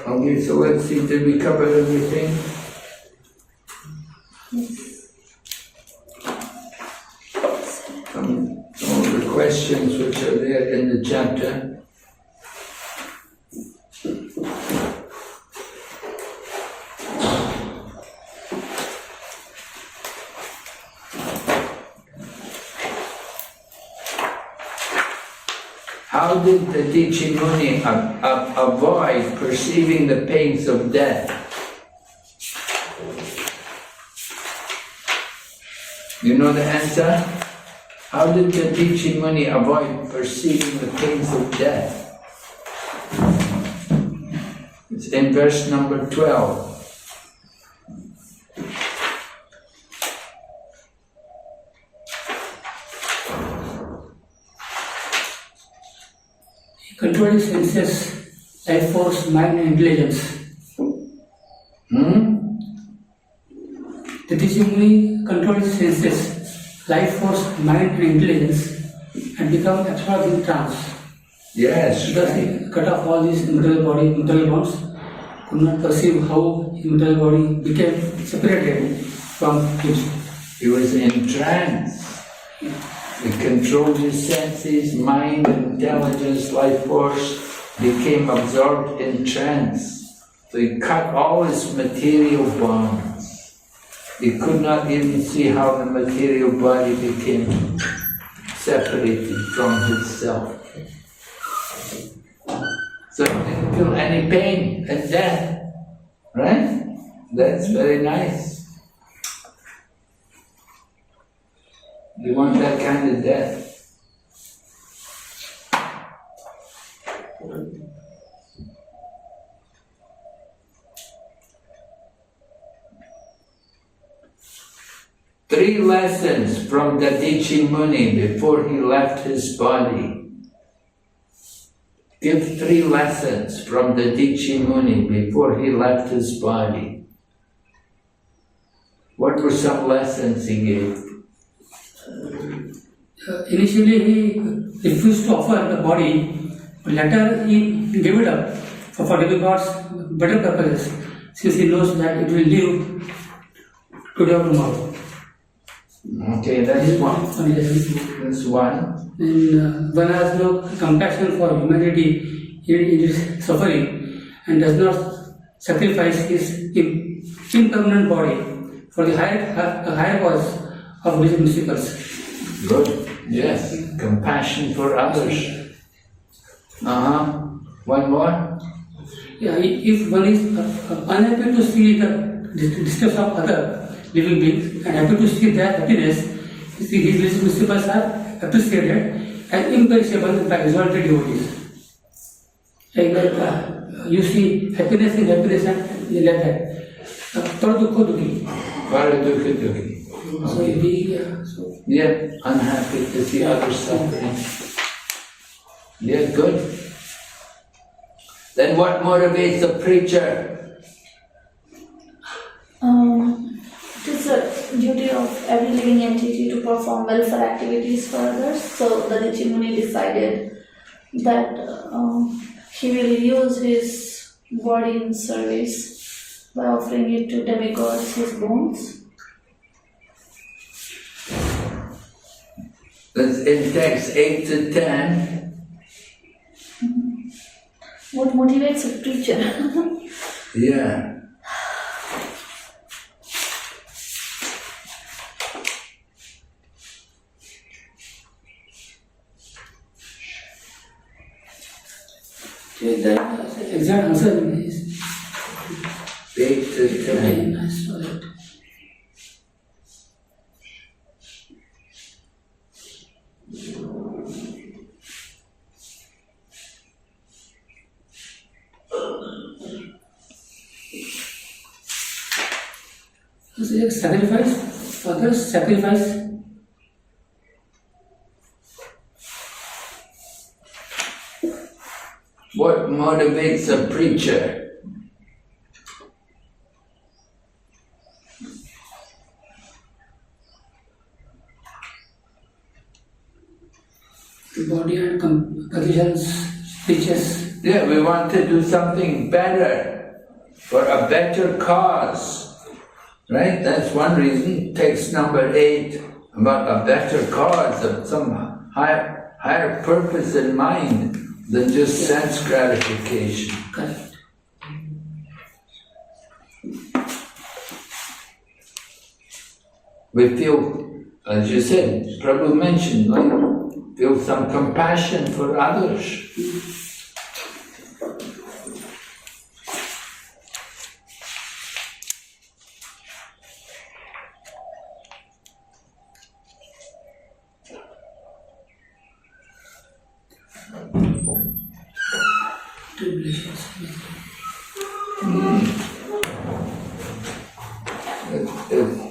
okay, so let's see, did we cover everything? Some of the questions which are there in the chapter. How did the Dichi Muni avoid perceiving the pains of death? You know the answer? How did the Dichi Muni avoid perceiving the pains of death? It's in verse number 12. Controlling senses, life force, mind and intelligence. The teaching controlling senses, life force, mind and intelligence and become absorbed in trance. Yes. Because he cut off all these material body, material bonds, could not perceive how his material body became separated from him. He was in trance. He controlled his senses, mind, intelligence, life force, became absorbed in trance. So he cut all his material bonds. He could not even see how the material body became separated from his self. So he didn't feel any pain at death, right? That's very nice. You want that kind of death. Three lessons from Dadichi Muni before he left his body. Give 3 lessons from Dadichi Muni before he left his body. What were some lessons he gave? Initially he refused to offer the body, but later he gave it up for giving God's better purposes, since he knows that it will live today or tomorrow. Okay, that's one. That's one. And one has no compassion for humanity in its suffering and does not sacrifice his impermanent body for the higher cause of his mysticals. Good. Yes. Compassion for others. One more? Yeah, if one is unhappy to see the distress of other living beings and happy to see their happiness, his mysticals are appreciated and imperishable by exalted devotees. Like that, you see happiness in happiness and like that. Paradukho dukhi. Paradukho dukhi. So Unhappy to see others suffering. Yeah, good. Then what motivates the preacher? It is the duty of every living entity to perform welfare activities for others. So the Dadichi Muni decided that he will use his body in service by offering it to demigods, his bones. That's in text 8 to 10. What motivates a preacher? Yeah. the exact answer is 8 to 10. I saw it. Sacrifice, others sacrifice. What motivates a preacher? Body and positions, speeches. Yeah, we want to do something better for a better cause. Right? That's one reason. Text number 8 about a better cause of some higher purpose in mind than just sense gratification. Correct. We feel, as you said, Prabhu mentioned, like, feel some compassion for others.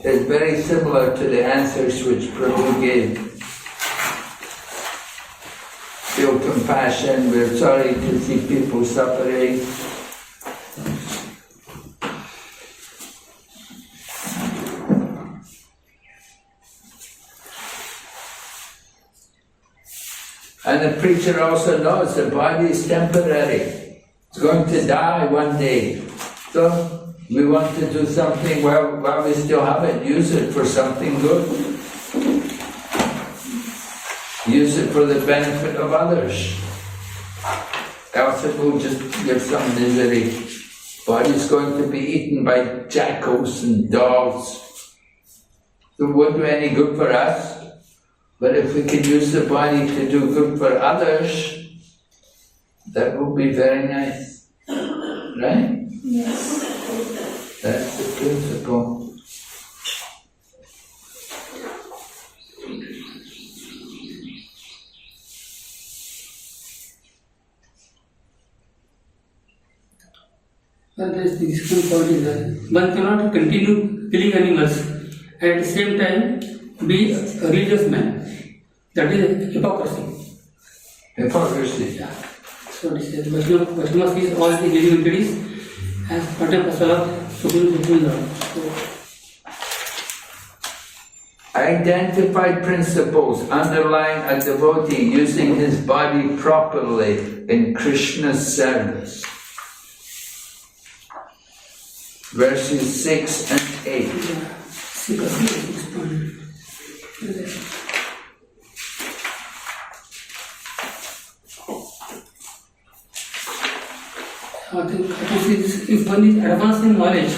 It's very similar to the answers which Prabhu gave. Feel compassion, we're sorry to see people suffering. And the preacher also knows the body is temporary. It's going to die one day. So we want to do something while we still have it, use it for something good. Use it for the benefit of others. Else it will just give some misery. body's going to be eaten by jackals and dogs. It won't do any good for us. But if we can use the body to do good for others, that will be very nice. Right? Yes. That's the principle. Well, there is the second point is that one cannot continue killing animals and at the same time be a religious man. That is hypocrisy. Hypocrisy. Yeah. So this is Vaishnava sees all the living entities as part and parcel of Supreme Lord. So, Identify principles underlying a devotee using his body properly in Krishna's service. Verses 6 and 8. If one is advanced in knowledge,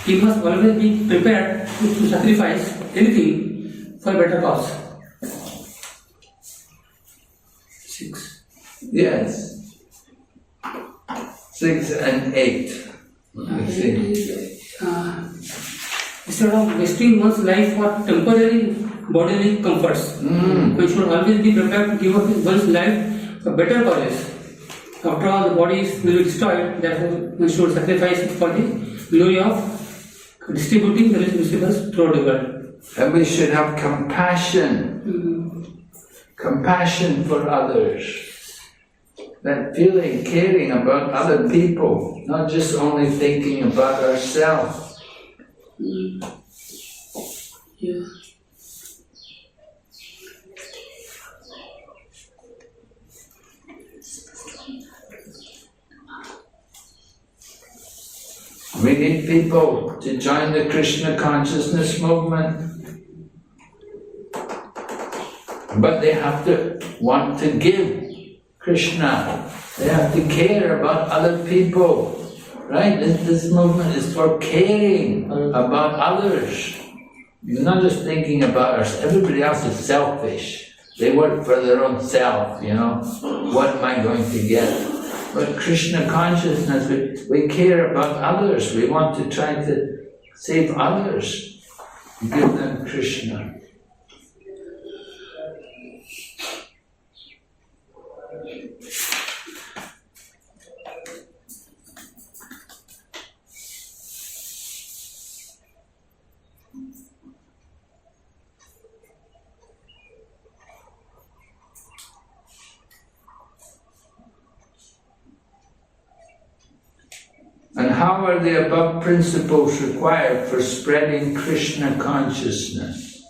he must always be prepared to sacrifice anything for a better cause. 6. Yes. 6 and 8. Let's see. Instead of wasting one's life for temporary bodily comforts, one should always be prepared to give up one's life for better causes. After all, the body will be destroyed, therefore one should sacrifice it for the glory of distributing the vegetables throughout the world. And we should have compassion. Compassion for others. That feeling, caring about other people, not just only thinking about ourselves. Yeah. We need people to join the Krishna consciousness movement. But they have to want to give Krishna. They have to care about other people. Right? This movement is for caring about others. You're not just thinking about ourselves. Everybody else is selfish. They work for their own self, you know. What am I going to get? But Krishna consciousness, we care about others. We want to try to save others. Give them Krishna. And how are the above principles required for spreading Krishna consciousness?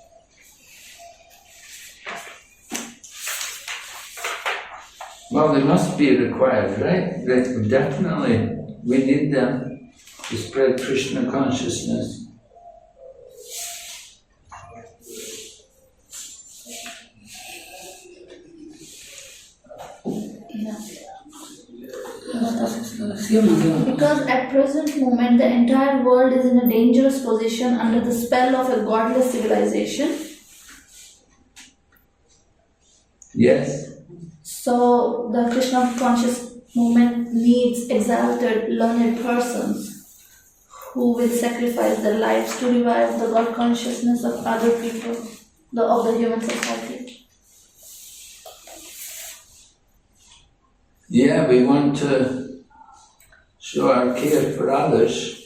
Well, they must be required, right? Definitely, we need them to spread Krishna consciousness. Because at present moment the entire world is in a dangerous position under the spell of a godless civilization. Yes. So the Krishna conscious movement needs exalted, learned persons who will sacrifice their lives to revive the God consciousness of other people, of the human society. Yeah, we want to show our care for others.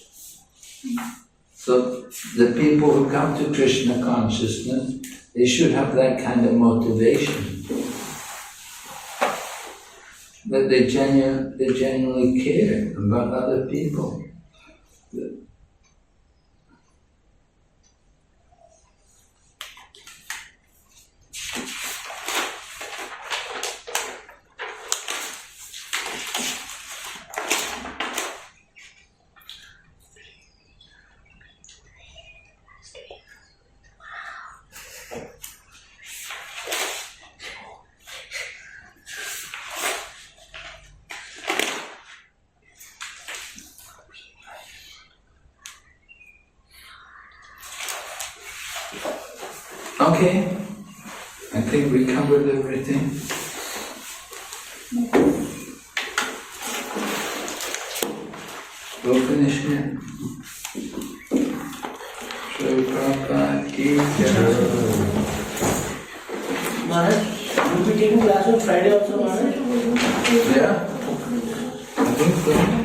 So the people who come to Krishna consciousness, they should have that kind of motivation. That they genuinely care about other people. Okay, I think we covered everything. We'll finish here. Prabhupada ki jai. Maharaj, will be taking class on Friday also, Maharaj? Yeah, I think so.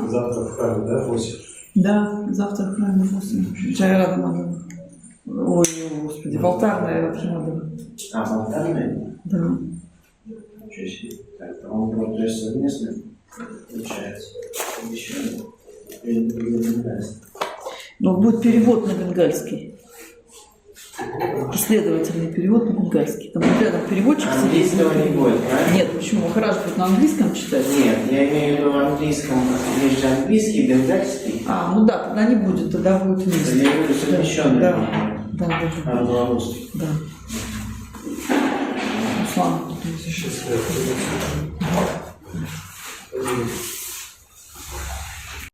Завтра в храме, да, 8? Да, завтра в храме 8. Чай рада надо. Ой, господи, в алтарной вообще надо. А, в алтарной? Да. Ничего себе. Так, по-моему, было тоже совместно, получается. Еще Но будет перевод на бенгальский. Последовательный перевод на бенгальский. Там рядом переводчик. Английского не будет, правильно? Нет, почему? Махарадж будет на английском читать? Нет, я имею в виду в английском. Есть же английский, бенгальский. А, ну да, тогда не будет, тогда будет вместе. Я говорю, совмещенный. Да, да, да. А белорусский. Да. Руслан. Счастливо.